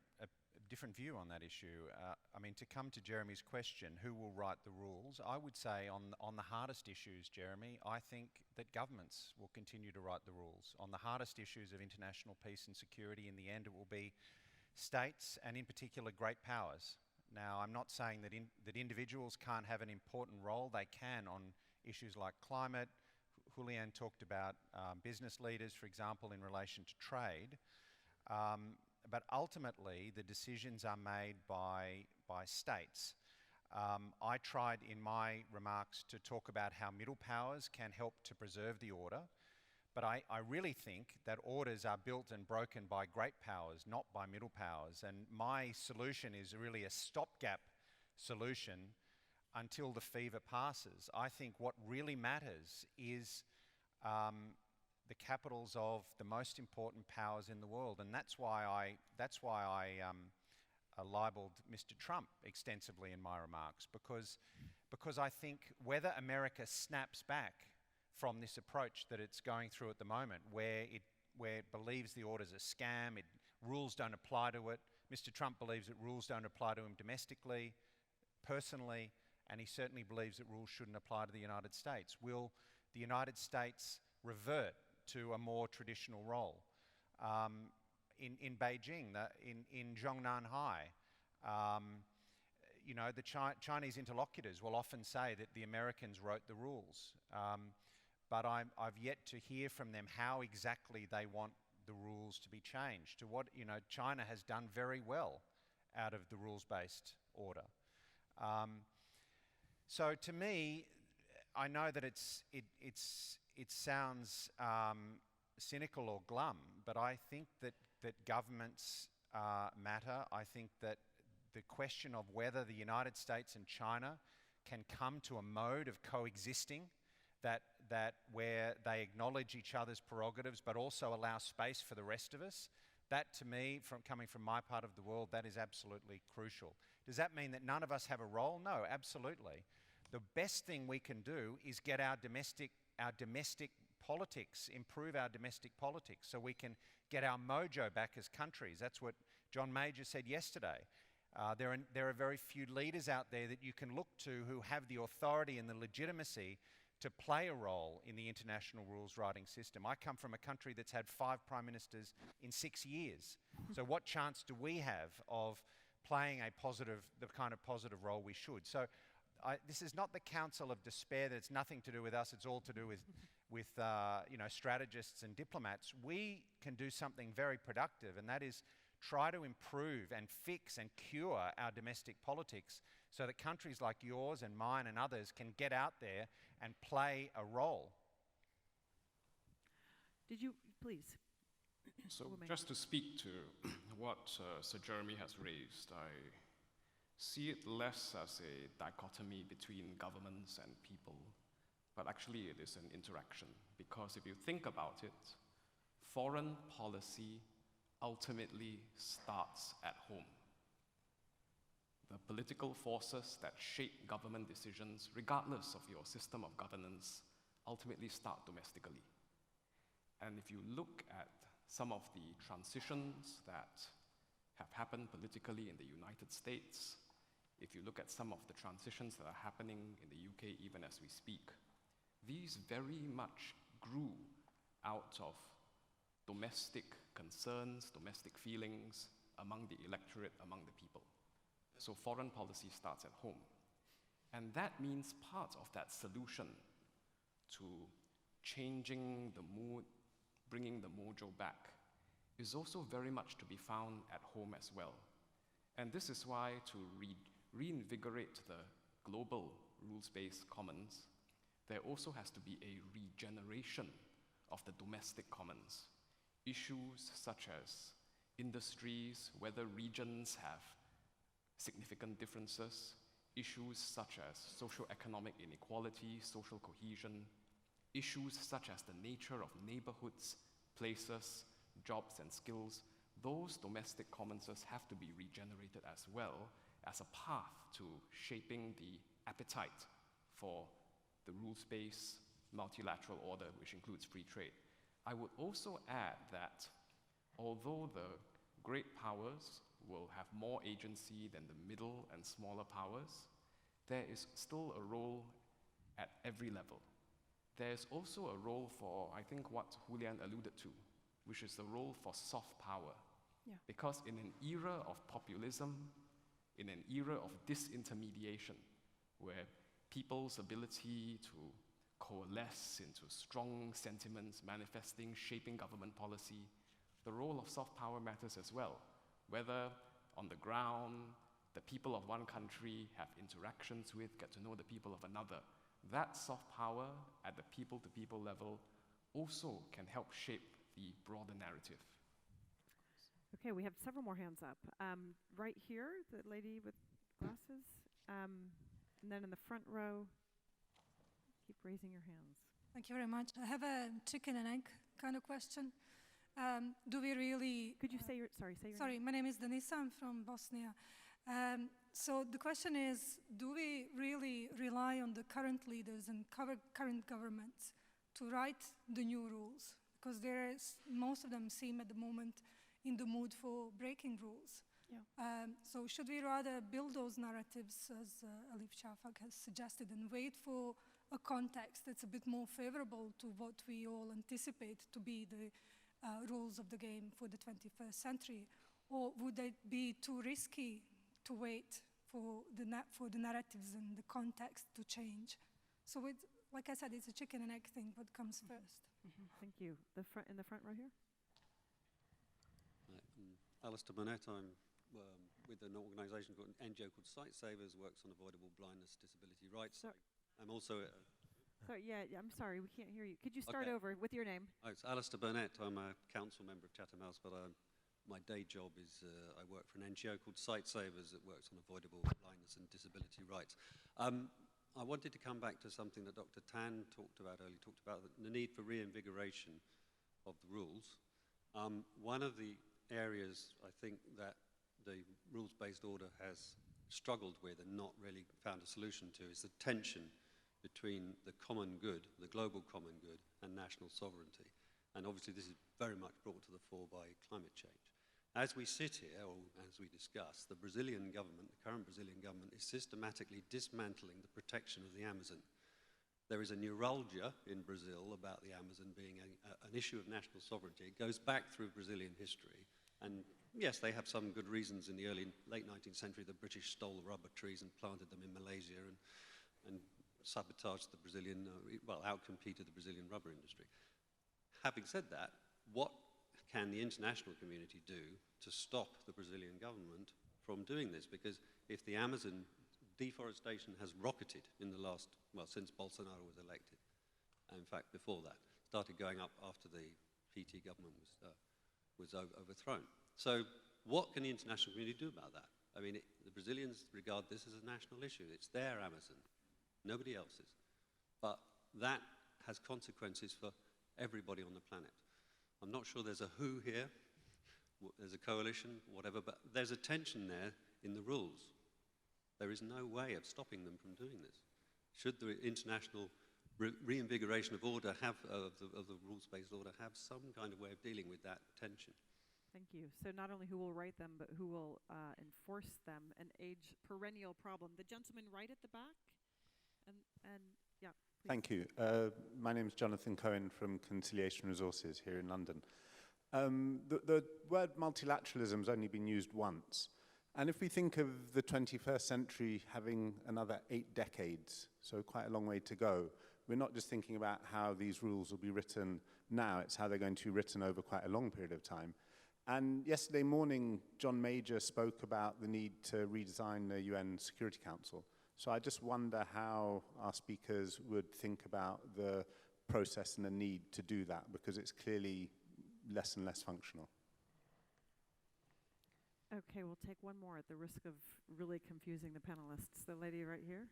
view on that issue. I mean, to come to Jeremy's question, who will write the rules? I would say on the hardest issues, Jeremy, I think that governments will continue to write the rules. On the hardest issues of international peace and security, in the end, it will be states, and in particular, great powers. Now, I'm not saying that individuals can't have an important role. They can on issues like climate. Julian talked about business leaders, for example, in relation to trade. But ultimately, the decisions are made by states. I tried in my remarks to talk about how middle powers can help to preserve the order. But I really think that orders are built and broken by great powers, not by middle powers. And my solution is really a stopgap solution until the fever passes. I think what really matters is the capitals of the most important powers in the world, and that's why I libelled Mr. Trump extensively in my remarks, because I think whether America snaps back from this approach that it's going through at the moment, where it believes the order's a scam, rules don't apply to it. Mr. Trump believes that rules don't apply to him domestically, personally, and he certainly believes that rules shouldn't apply to the United States. Will the United States revert to a more traditional role? In Beijing, in Zhongnanhai, you know, the Chinese interlocutors will often say that the Americans wrote the rules, but I've yet to hear from them how exactly they want the rules to be changed. To what, you know, China has done very well out of the rules-based order. So to me, I know that it sounds cynical or glum, but I think that governments matter. I think that the question of whether the United States and China can come to a mode of coexisting that where they acknowledge each other's prerogatives but also allow space for the rest of us, that to me, coming from my part of the world, that is absolutely crucial. Does that mean that none of us have a role? No, absolutely. The best thing we can do is get our domestic politics, improve our domestic politics so we can get our mojo back as countries. That's what John Major said yesterday. There are very few leaders out there that you can look to who have the authority and the legitimacy to play a role in the international rules writing system. I come from a country that's had 5 prime ministers in 6 years. So what chance do we have of playing the kind of positive role we should? So this is not the council of despair. That's nothing to do with us. It's all to do with you know, strategists and diplomats. We can do something very productive, and that is try to improve and fix and cure our domestic politics so that countries like yours and mine and others can get out there and play a role. Did you, please? So just to speak to what Sir Jeremy has raised, I see it less as a dichotomy between governments and people, but actually it is an interaction. Because if you think about it, foreign policy ultimately starts at home. The political forces that shape government decisions, regardless of your system of governance, ultimately start domestically. And if you look at some of the transitions that have happened politically in the United States, if you look at some of the transitions that are happening in the UK even as we speak, these very much grew out of domestic concerns, domestic feelings among the electorate, among the people. So foreign policy starts at home. And that means part of that solution to changing the mood, bringing the mojo back, is also very much to be found at home as well. And this is why to reinvigorate the global rules-based commons, there also has to be a regeneration of the domestic commons. Issues such as industries, whether regions have significant differences, issues such as socio-economic inequality, social cohesion, issues such as the nature of neighborhoods, places, jobs and skills, those domestic commons have to be regenerated as well as a path to shaping the appetite for the rules-based multilateral order, which includes free trade. I would also add that although the great powers will have more agency than the middle and smaller powers, there is still a role at every level. There's also a role for, I think, what Julian alluded to, which is the role for soft power. Yeah. Because in an era of populism, in an era of disintermediation, where people's ability to coalesce into strong sentiments, manifesting, shaping government policy, the role of soft power matters as well. Whether on the ground, the people of one country have interactions with, get to know the people of another. That soft power at the people-to-people level also can help shape the broader narrative. Okay, we have several more hands up. Right here, the lady with glasses, and then in the front row, keep raising your hands. Thank you very much. I have a chicken and egg kind of question. Do we really... Could you say your, say your Sorry, name? my name is Denisa, I'm from Bosnia. So the question is, do we really rely on the current leaders and current governments to write the new rules? Because most of them seem at the moment in the mood for breaking rules. Yeah. So should we rather build those narratives, as Alif Shafak has suggested, and wait for a context that's a bit more favorable to what we all anticipate to be the rules of the game for the 21st century? Or would it be too risky to wait for the narratives and the context to change? So like I said, it's a chicken and egg thing, what comes first? Thank you. In the front right here. Alistair Burnett, I'm with an organisation called an NGO called Sight Savers, works on avoidable blindness, disability rights. I'm also... Sorry, I'm sorry, we can't hear you. Could you start over with your name? Oh, it's Alistair Burnett. I'm a council member of Chatham House, but my day job is I work for an NGO called Sight Savers that works on avoidable blindness and disability rights. I wanted to come back to something that Dr. Tan talked about earlier, talked about the need for reinvigoration of the rules. One of the areas I think that the rules-based order has struggled with and not really found a solution to is the tension between the common good, the global common good, and national sovereignty. And obviously this is very much brought to the fore by climate change. As we sit here, or as we discuss, the Brazilian government, the current Brazilian government, is systematically dismantling the protection of the Amazon. There is a neuralgia in Brazil about the Amazon being an issue of national sovereignty. It goes back through Brazilian history. And yes, they have some good reasons. In the late 19th century, the British stole rubber trees and planted them in Malaysia and sabotaged the Brazilian, outcompeted the Brazilian rubber industry. Having said that, what can the international community do to stop the Brazilian government from doing this? Because if the Amazon deforestation has rocketed in the last, since Bolsonaro was elected, and in fact before that, started going up after the PT government was overthrown. So what can the international community do about that? I mean, the Brazilians regard this as a national issue. It's their Amazon, nobody else's. But that has consequences for everybody on the planet. I'm not sure there's a who here, there's a coalition, whatever, but there's a tension there in the rules. There is no way of stopping them from doing this. Should the international reinvigoration of order of the rules-based order have some kind of way of dealing with that tension? Thank you. So not only who will write them, but who will enforce them, an perennial problem. The gentleman right at the back, and yeah. Please. Thank you. My name is Jonathan Cohen from Conciliation Resources here in London. The word multilateralism has only been used once. And if we think of the 21st century having another 8 decades, so quite a long way to go, we're not just thinking about how these rules will be written now, it's how they're going to be written over quite a long period of time. And yesterday morning, John Major spoke about the need to redesign the UN Security Council. So I just wonder how our speakers would think about the process and the need to do that, because it's clearly less and less functional. Okay, we'll take one more at the risk of really confusing the panelists. The lady right here.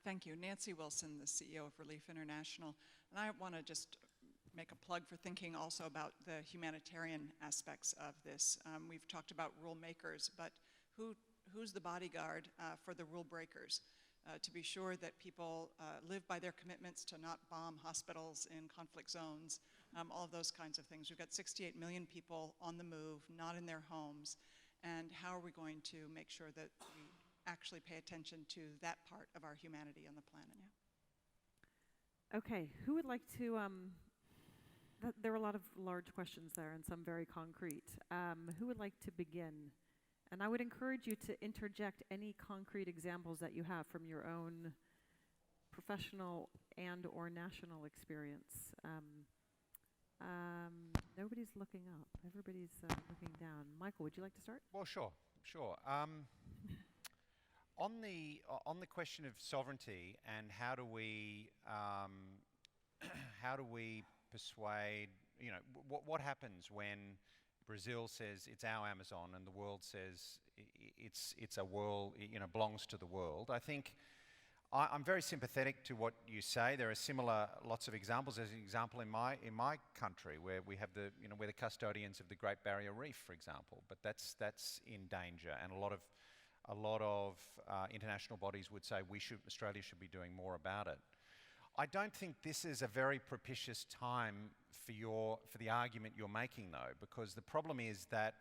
Thank you. Nancy Wilson, the CEO of Relief International. And I want to just make a plug for thinking also about the humanitarian aspects of this. We've talked about rule makers, but who's the bodyguard for the rule breakers? To be sure that people live by their commitments to not bomb hospitals in conflict zones, all of those kinds of things. We've got 68 million people on the move, not in their homes, and how are we going to make sure that we actually pay attention to that part of our humanity on the planet? Yeah. Okay, who would like to, there are a lot of large questions there and some very concrete. Who would like to begin? And I would encourage you to interject any concrete examples that you have from your own professional and or national experience. Nobody's looking up. Everybody's looking down. Michael, would you like to start? Well, sure. On the question of sovereignty and how do we persuade, what happens when Brazil says it's our Amazon and the world says it's a world, belongs to the world? I think I'm very sympathetic to what you say. There are similar lots of examples. There's an example in my country where we have we're the custodians of the Great Barrier Reef, for example. But that's in danger, and a lot of international bodies would say Australia should be doing more about it. I don't think this is a very propitious time for the argument you're making, though, because the problem is that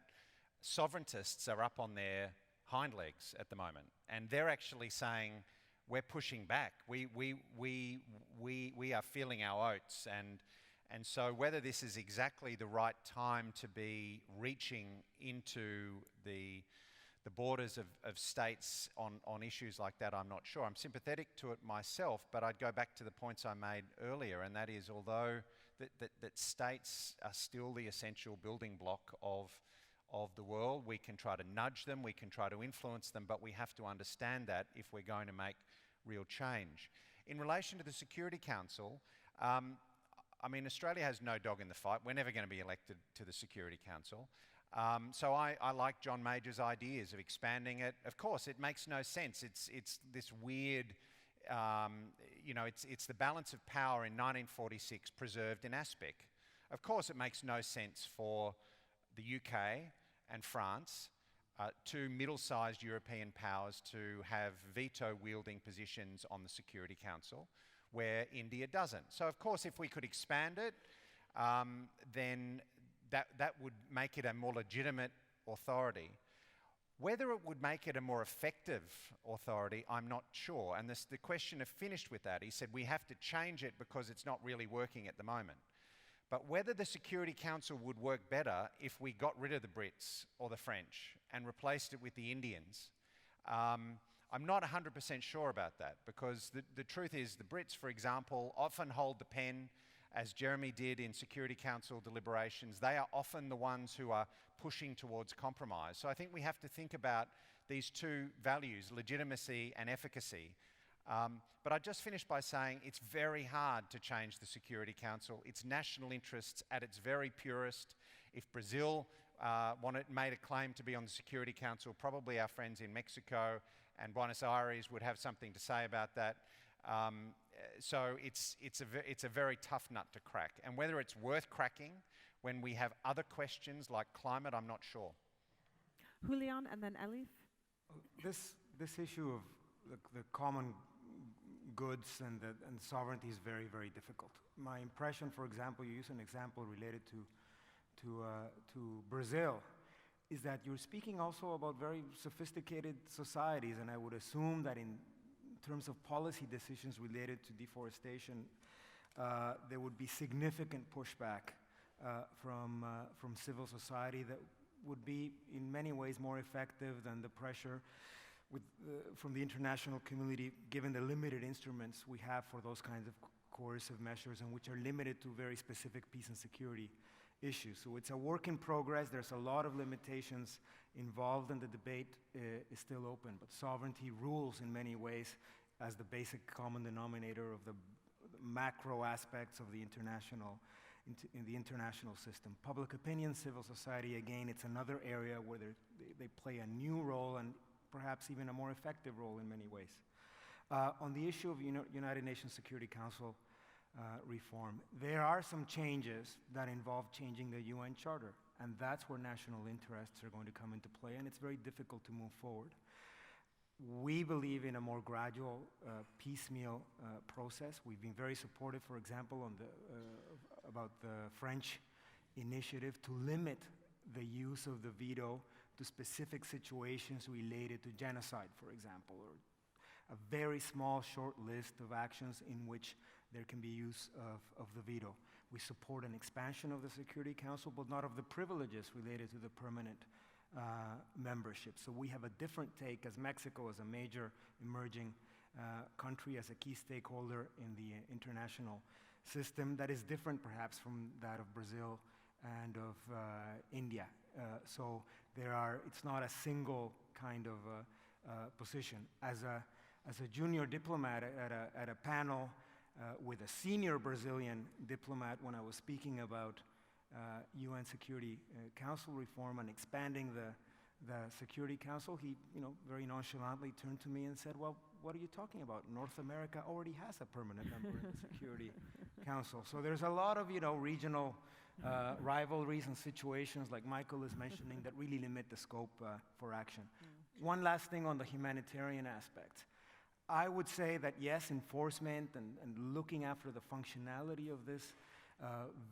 sovereigntists are up on their hind legs at the moment, and they're actually saying, we're pushing back. We are feeling our oats, and so whether this is exactly the right time to be reaching into the borders of states on issues like that, I'm not sure. I'm sympathetic to it myself, but I'd go back to the points I made earlier, and that is, although that states are still the essential building block of the world, we can try to nudge them, we can try to influence them, but we have to understand that if we're going to make real change. In relation to the Security Council, I mean, Australia has no dog in the fight. We're never going to be elected to the Security Council. So I like John Major's ideas of expanding it. Of course, it makes no sense. It's this weird, it's the balance of power in 1946 preserved in aspic. Of course, it makes no sense for the UK and France, two middle-sized European powers, to have veto-wielding positions on the Security Council, where India doesn't. So, of course, if we could expand it, then that would make it a more legitimate authority. Whether it would make it a more effective authority, I'm not sure. And the questioner finished with that. He said, we have to change it because it's not really working at the moment. But whether the Security Council would work better if we got rid of the Brits or the French and replaced it with the Indians, I'm not 100% sure about that, because the truth is the Brits, for example, often hold the pen, as Jeremy did in Security Council deliberations. They are often the ones who are pushing towards compromise. So I think we have to think about these two values, legitimacy and efficacy. But I just finished by saying it's very hard to change the Security Council. It's national interests at its very purest. If Brazil made a claim to be on the Security Council, probably our friends in Mexico and Buenos Aires would have something to say about that. So it's a very tough nut to crack. And whether it's worth cracking when we have other questions like climate, I'm not sure. Julian and then Elif. This issue of the common goods and sovereignty is very, very difficult. My impression, for example, you use an example related to Brazil, is that you're speaking also about very sophisticated societies, and I would assume that in terms of policy decisions related to deforestation, there would be significant pushback from civil society that would be in many ways more effective than the pressure from the international community, given the limited instruments we have for those kinds of coercive measures, and which are limited to very specific peace and security issues. So it's a work in progress. There's a lot of limitations involved, and the debate is still open. But sovereignty rules in many ways as the basic common denominator of the macro aspects of the international system. Public opinion, civil society, again, it's another area where they play a new role, and perhaps even a more effective role in many ways. On the issue of United Nations Security Council reform, there are some changes that involve changing the UN Charter, and that's where national interests are going to come into play, and it's very difficult to move forward. We believe in a more gradual, piecemeal process. We've been very supportive, for example, about the French initiative to limit the use of the veto to specific situations related to genocide, for example, or a very small, short list of actions in which there can be use of the veto. We support an expansion of the Security Council, but not of the privileges related to the permanent membership. So we have a different take as Mexico, as a major emerging country, as a key stakeholder in the international system that is different perhaps from that of Brazil and of India. So it's not a single kind of position. As a junior diplomat at a panel with a senior Brazilian diplomat, when I was speaking about UN Security Council reform and expanding the Security Council, he very nonchalantly turned to me and said, well, what are you talking about? North America already has a permanent member in the Security Council. So there's a lot of, regional rivalries and situations, like Michael is mentioning, that really limit the scope for action. One last thing on the humanitarian aspect. I would say that yes, enforcement and looking after the functionality of this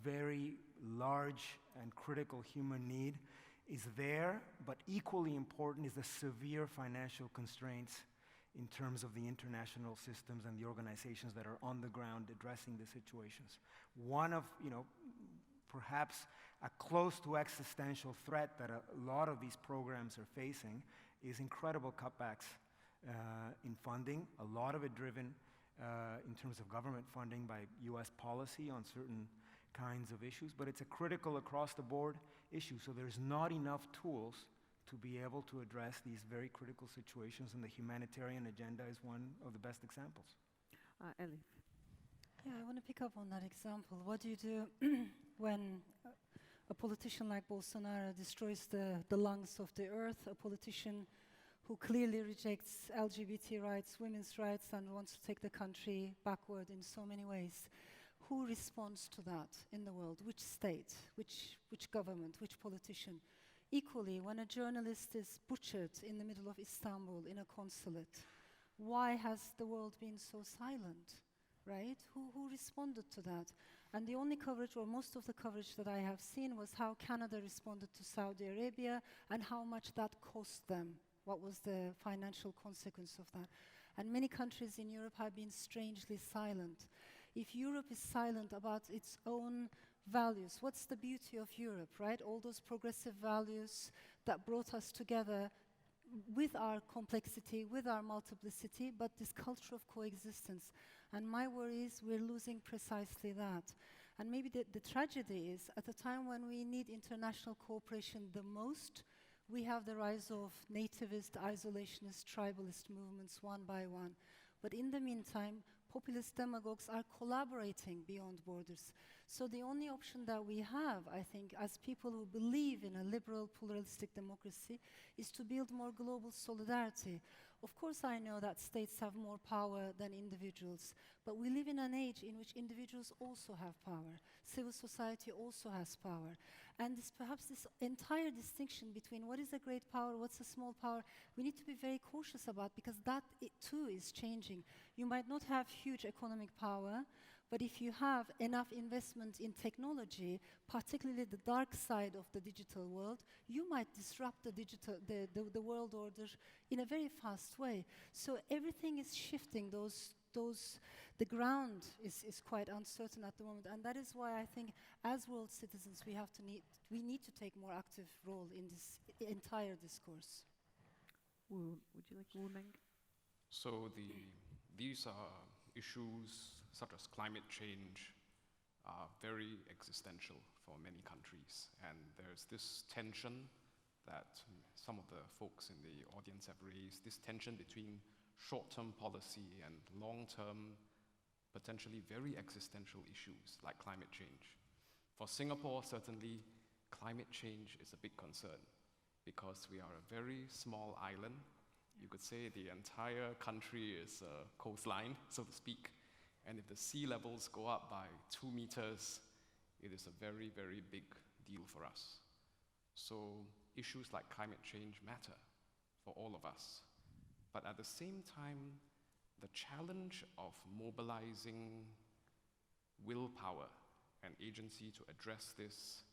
very large and critical human need is there, but equally important is the severe financial constraints in terms of the international systems and the organizations that are on the ground addressing the situations. One of, perhaps a close to existential threat that a lot of these programs are facing is incredible cutbacks in funding, a lot of it driven in terms of government funding by US policy on certain kinds of issues, but it's a critical across the board issue, so there's not enough tools to be able to address these very critical situations, and the humanitarian agenda is one of the best examples. Elif. Yeah, I want to pick up on that example. What do you do when a politician like Bolsonaro destroys the lungs of the earth, a politician who clearly rejects LGBT rights, women's rights, and wants to take the country backward in so many ways? Who responds to that in the world? Which state? Which government? Which politician? Equally, when a journalist is butchered in the middle of Istanbul in a consulate, why has the world been so silent, right? Who responded to that? And the only coverage, or most of the coverage that I have seen, was how Canada responded to Saudi Arabia and how much that cost them. What was the financial consequence of that? And many countries in Europe have been strangely silent. If Europe is silent about its own values, what's the beauty of Europe, right? All those progressive values that brought us together with our complexity, with our multiplicity, but this culture of coexistence. And my worry is we're losing precisely that. And maybe the tragedy is, at a time when we need international cooperation the most, we have the rise of nativist, isolationist, tribalist movements one by one. But in the meantime, populist demagogues are collaborating beyond borders. So the only option that we have, I think, as people who believe in a liberal, pluralistic democracy, is to build more global solidarity. Of course, I know that states have more power than individuals, but we live in an age in which individuals also have power. Civil society also has power. And perhaps this entire distinction between what is a great power, what's a small power, we need to be very cautious about, because that too is changing. You might not have huge economic power, but if you have enough investment in technology, particularly the dark side of the digital world, you might disrupt the world order in a very fast way. So everything is shifting. The ground is quite uncertain at the moment, and that is why I think, as world citizens, we need to take more active role in this entire discourse. Would you like to make? So these are issues such as climate change are very existential for many countries, and there's this tension that some of the folks in the audience have raised, this tension between short-term policy and long-term, potentially very existential issues like climate change. For Singapore, certainly, climate change is a big concern because we are a very small island. You could say the entire country is a coastline, so to speak, and if the sea levels go up by 2 meters, it is a very, very big deal for us. So issues like climate change matter for all of us. But at the same time, the challenge of mobilizing willpower and agency to address this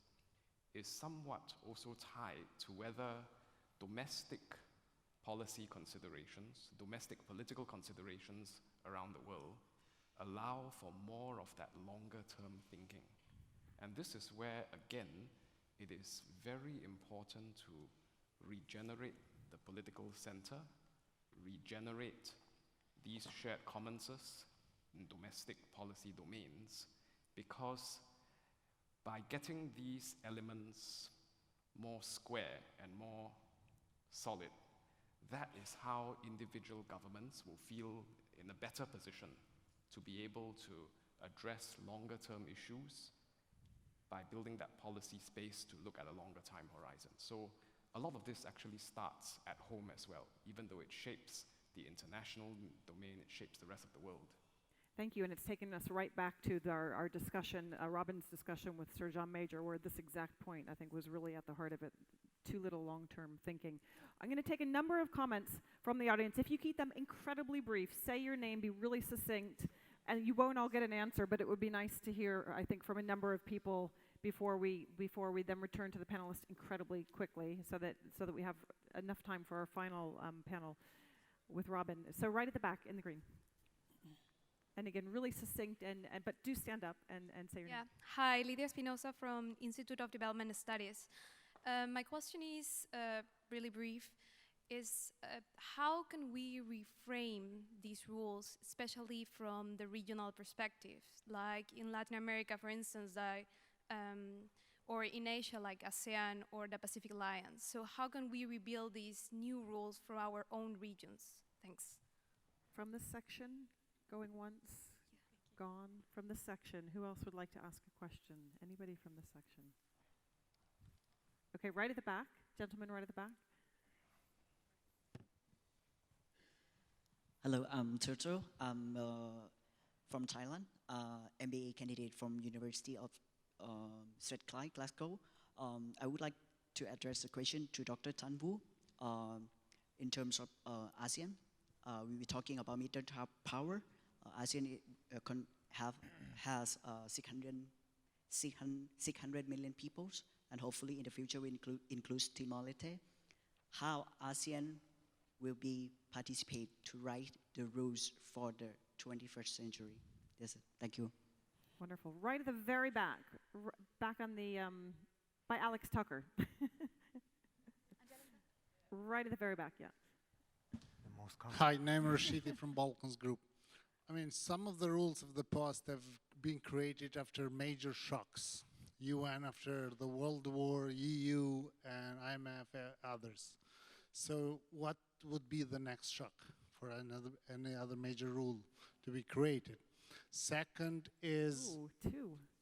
is somewhat also tied to whether domestic policy considerations, domestic political considerations around the world allow for more of that longer-term thinking. And this is where, again, it is very important to regenerate the political center, regenerate these shared commonses in domestic policy domains, because by getting these elements more square and more solid, that is how individual governments will feel in a better position to be able to address longer-term issues by building that policy space to look at a longer time horizon. So a lot of this actually starts at home as well, even though it shapes the international domain, it shapes the rest of the world. Thank you, and it's taken us right back to our discussion, Robin's discussion with Sir John Major, where this exact point, I think, was really at the heart of it. Too little long-term thinking. I'm going to take a number of comments from the audience. If you keep them incredibly brief, say your name, be really succinct, and you won't all get an answer, but it would be nice to hear, I think, from a number of people before we then return to the panelists incredibly quickly, so that we have enough time for our final panel with Robin. So right at the back in the green. And again, really succinct, but do stand up and say your name. Hi, Lydia Espinosa from Institute of Development Studies. My question is really brief. How can we reframe these rules, especially from the regional perspective, like in Latin America, for instance, or in Asia, like ASEAN or the Pacific Alliance? So how can we rebuild these new rules for our own regions? Thanks. From this section, going once, gone. From this section, who else would like to ask a question? Anybody from this section? Okay, right at the back. Gentleman right at the back. Hello, I'm Turtle. I'm from Thailand, MBA candidate from University of Strathclyde, Glasgow. I would like to address a question to Dr. Tan Vu in terms of ASEAN. We were talking about military power. ASEAN has 600 million people, and hopefully in the future we include Timor-Leste. How ASEAN will be participate to write the rules for the 21st century? That's it. Thank you. Wonderful. Right at the very back, back on the, by Alex Tucker. Right at the very back, yeah. Hi, Naim Rashidi from Balkans Group. I mean, some of the rules of the past have been created after major shocks. UN after the World War, EU, and IMF, others. So what would be the next shock for any other major rule to be created? Second is,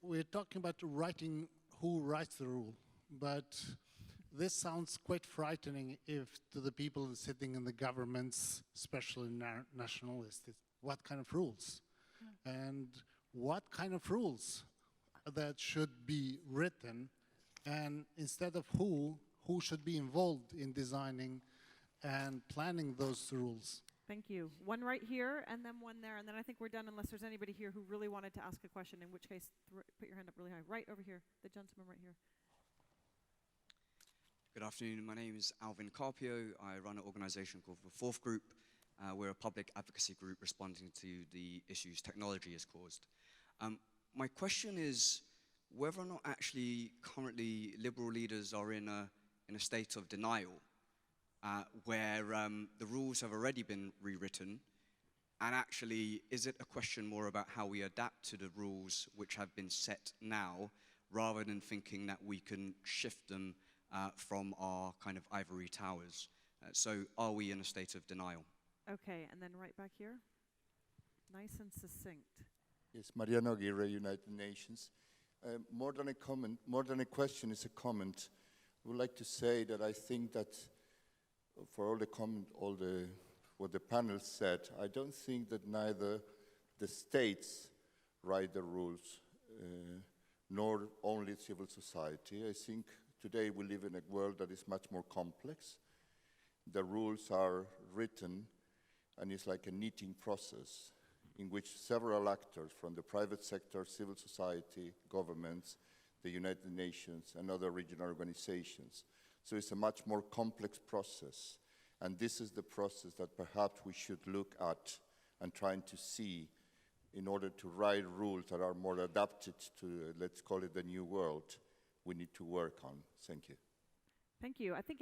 we're talking about writing who writes the rule, but this sounds quite frightening if to the people sitting in the governments, especially nationalists. What kind of rules? And what kind of rules that should be written, and instead of who should be involved in designing and planning those rules? Thank you. One right here, and then one there, and then I think we're done unless there's anybody here who really wanted to ask a question, in which case, put your hand up really high. Right over here, the gentleman right here. Good afternoon, my name is Alvin Carpio. I run an organization called The Fourth Group. We're a public advocacy group responding to the issues technology has caused. My question is whether or not actually currently liberal leaders are in a state of denial, where the rules have already been rewritten, and actually is it a question more about how we adapt to the rules which have been set now, rather than thinking that we can shift them from our kind of ivory towers? So are we in a state of denial? Okay, and then right back here. Nice and succinct. Yes, Mariano Aguirre, United Nations. More than a comment, more than a question, is a comment. I would like to say that I think that for all the comment, what the panel said, I don't think that neither the states write the rules, nor only civil society. I think today we live in a world that is much more complex. The rules are written, and it's like a knitting process in which several actors from the private sector, civil society, governments, the United Nations, and other regional organizations. So it's a much more complex process. And this is the process that perhaps we should look at and trying to see in order to write rules that are more adapted to, let's call it, the new world we need to work on. Thank you. Thank you. I think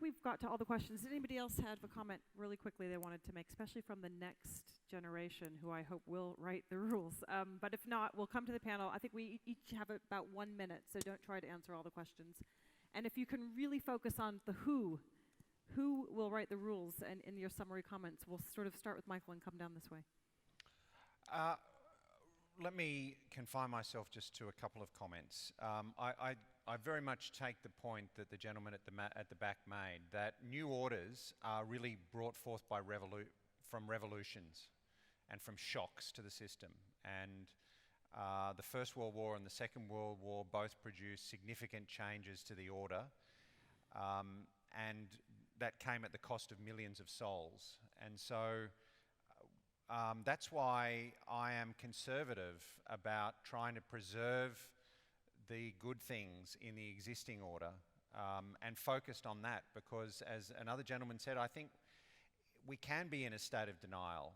we've got to all the questions. Does anybody else have a comment really quickly they wanted to make, especially from the next generation, who I hope will write the rules? But if not, we'll come to the panel. I think we each have about 1 minute, so don't try to answer all the questions. And if you can really focus on the who will write the rules, and in your summary comments, we'll sort of start with Michael and come down this way. Let me confine myself just to a couple of comments. I very much take the point that the gentleman at the back made, that new orders are really brought forth by from revolutions and from shocks to the system. And the First World War and the Second World War both produced significant changes to the order, and that came at the cost of millions of souls. And so that's why I am conservative about trying to preserve the good things in the existing order, and focused on that, because as another gentleman said, I think we can be in a state of denial.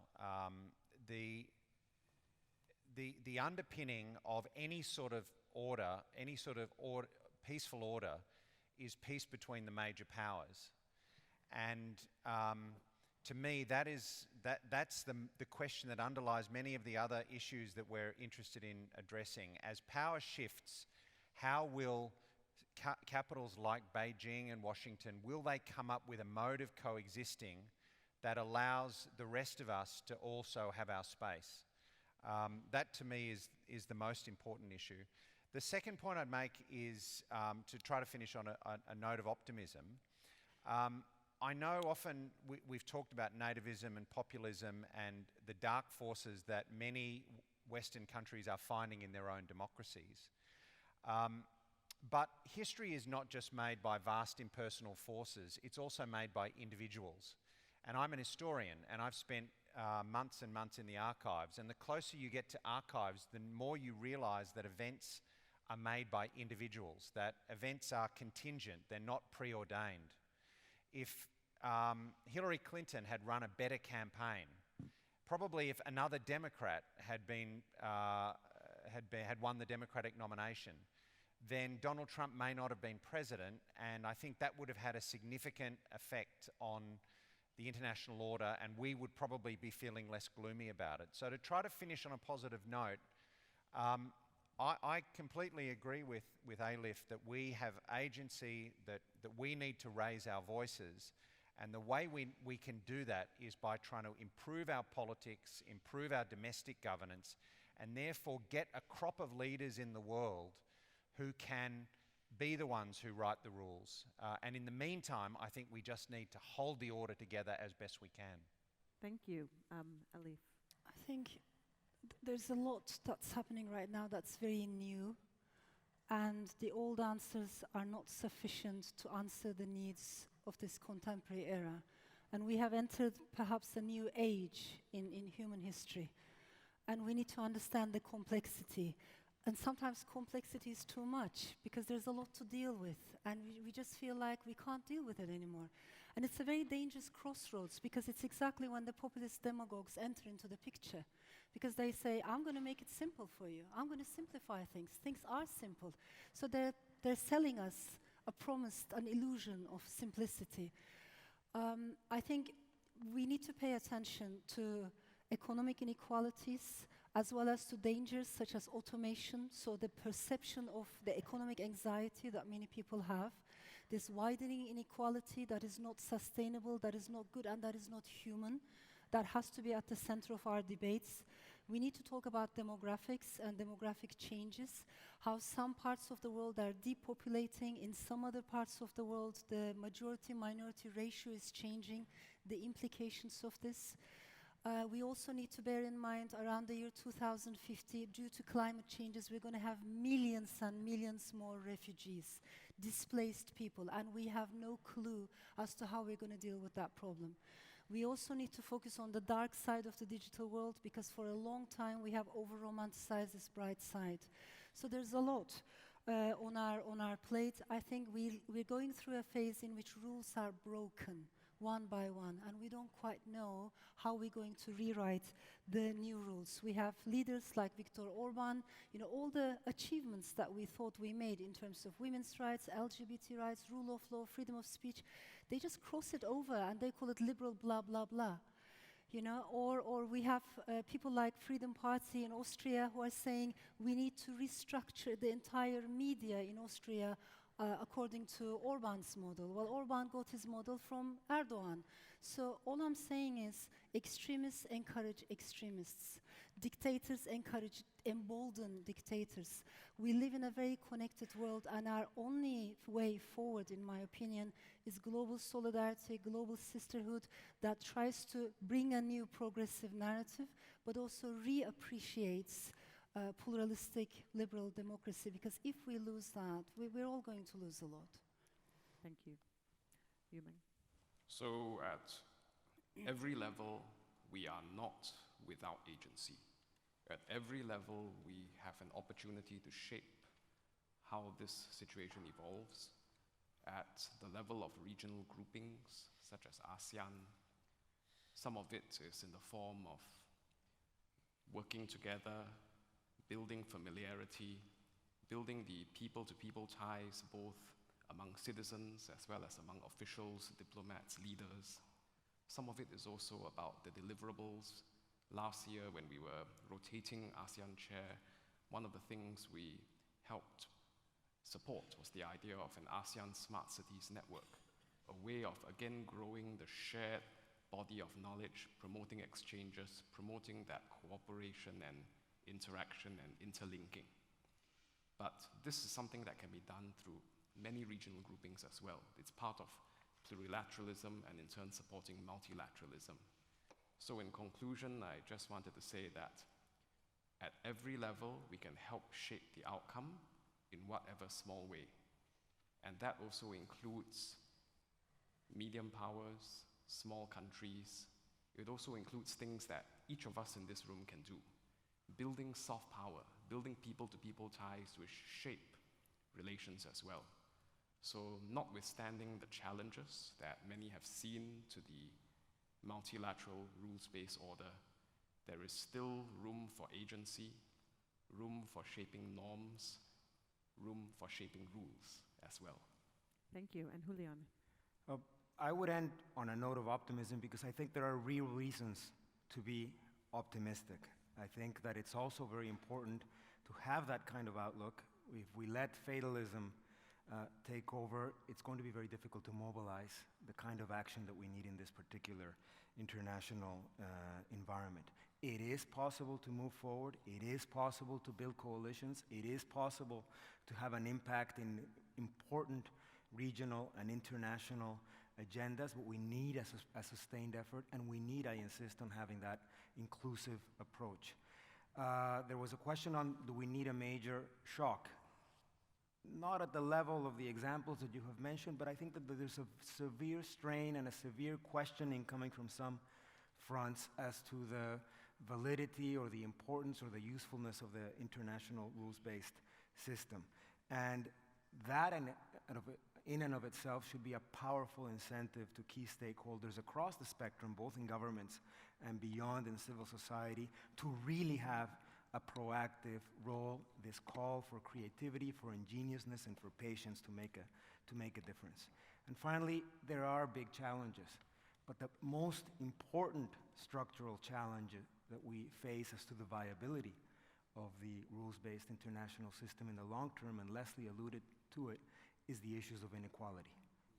The underpinning of any sort of order, peaceful order, is peace between the major powers. And to me, that's the question that underlies many of the other issues that we're interested in addressing. As power shifts, how will capitals like Beijing and Washington, will they come up with a mode of coexisting that allows the rest of us to also have our space? That to me is the most important issue. The second point I'd make is to try to finish on a note of optimism. I know often we've talked about nativism and populism and the dark forces that many Western countries are finding in their own democracies. But history is not just made by vast impersonal forces, it's also made by individuals. And I'm an historian, and I've spent months and months in the archives, and the closer you get to archives, the more you realize that events are made by individuals, that events are contingent, they're not preordained. If Hillary Clinton had run a better campaign, probably if another Democrat had won the Democratic nomination, then Donald Trump may not have been president, and I think that would have had a significant effect on the international order, and we would probably be feeling less gloomy about it. So to try to finish on a positive note, I completely agree with Alif that we have agency, that we need to raise our voices, and the way we can do that is by trying to improve our politics, improve our domestic governance, and therefore get a crop of leaders in the world who can be the ones who write the rules. And in the meantime, I think we just need to hold the order together as best we can. Thank you. Alif. I think there's a lot that's happening right now that's very new, and the old answers are not sufficient to answer the needs of this contemporary era. And we have entered perhaps a new age in human history, and we need to understand the complexity. And sometimes complexity is too much because there's a lot to deal with, and we just feel like we can't deal with it anymore. And it's a very dangerous crossroads, because it's exactly when the populist demagogues enter into the picture, because they say, I'm going to make it simple for you. I'm going to simplify things. Things are simple. So they're selling us a promise, an illusion of simplicity. I think we need to pay attention to economic inequalities, as well as to dangers such as automation, so the perception of the economic anxiety that many people have, this widening inequality that is not sustainable, that is not good, and that is not human, that has to be at the center of our debates. We need to talk about demographics and demographic changes, how some parts of the world are depopulating, in some other parts of the world the majority-minority ratio is changing, the implications of this. We also need to bear in mind around the year 2050, due to climate changes, we're going to have millions and millions more refugees, displaced people, and we have no clue as to how we're going to deal with that problem. We also need to focus on the dark side of the digital world, because for a long time we have over-romanticized this bright side. So there's a lot on our plate. I think we're going through a phase in which rules are broken one by one, and we don't quite know how we're going to rewrite the new rules. We have leaders like Viktor Orban, all the achievements that we thought we made in terms of women's rights, LGBT rights, rule of law, freedom of speech, they just cross it over and they call it liberal blah, blah, blah. Or we have people like Freedom Party in Austria who are saying we need to restructure the entire media in Austria according to Orban's model. Well, Orban got his model from Erdogan. So all I'm saying is extremists encourage extremists. Dictators encourage, embolden dictators. We live in a very connected world, and our only way forward, in my opinion, is global solidarity, global sisterhood that tries to bring a new progressive narrative, but also reappreciates pluralistic liberal democracy, because if we lose that, we're all going to lose a lot. Thank you. Yuman. So at every level, we are not without agency. At every level, we have an opportunity to shape how this situation evolves. At the level of regional groupings, such as ASEAN, some of it is in the form of working together, building familiarity, building the people-to-people ties, both among citizens as well as among officials, diplomats, leaders. Some of it is also about the deliverables. Last year, when we were rotating ASEAN chair, one of the things we helped support was the idea of an ASEAN Smart Cities Network, a way of, again, growing the shared body of knowledge, promoting exchanges, promoting that cooperation and interaction and interlinking. But this is something that can be done through many regional groupings as well. It's part of plurilateralism and in turn supporting multilateralism. So in conclusion, I just wanted to say that at every level, we can help shape the outcome in whatever small way. And that also includes medium powers, small countries. It also includes things that each of us in this room can do. Building soft power, building people-to-people ties which shape relations as well. So notwithstanding the challenges that many have seen to the multilateral rules-based order, there is still room for agency, room for shaping norms, room for shaping rules as well. Thank you. And Julian. I would end on a note of optimism because I think there are real reasons to be optimistic. I think that it's also very important to have that kind of outlook. If we let fatalism take over, it's going to be very difficult to mobilize the kind of action that we need in this particular international environment. It is possible to move forward. It is possible to build coalitions. It is possible to have an impact in important regional and international agendas, but we need a sustained effort, and we need, I insist, on having that inclusive approach. There was a question on, do we need a major shock? Not at the level of the examples that you have mentioned, but I think that there's a severe strain and a severe questioning coming from some fronts as to the validity or the importance or the usefulness of the international rules-based system. And that in and of itself should be a powerful incentive to key stakeholders across the spectrum, both in governments and beyond in civil society, to really have a proactive role, this call for creativity, for ingeniousness, and for patience to make a difference. And finally, there are big challenges, but the most important structural challenge that we face as to the viability of the rules-based international system in the long term, and Leslie alluded to it, is the issues of inequality.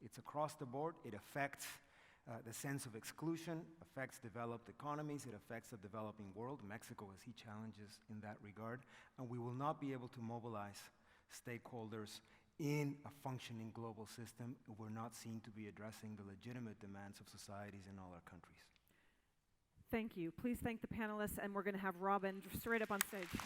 It's across the board. It affects the sense of exclusion, affects developed economies, it affects the developing world. Mexico has huge challenges in that regard, and we will not be able to mobilize stakeholders in a functioning global system if we're not seen to be addressing the legitimate demands of societies in all our countries. Thank you. Please thank the panelists, and we're going to have Robin straight up on stage.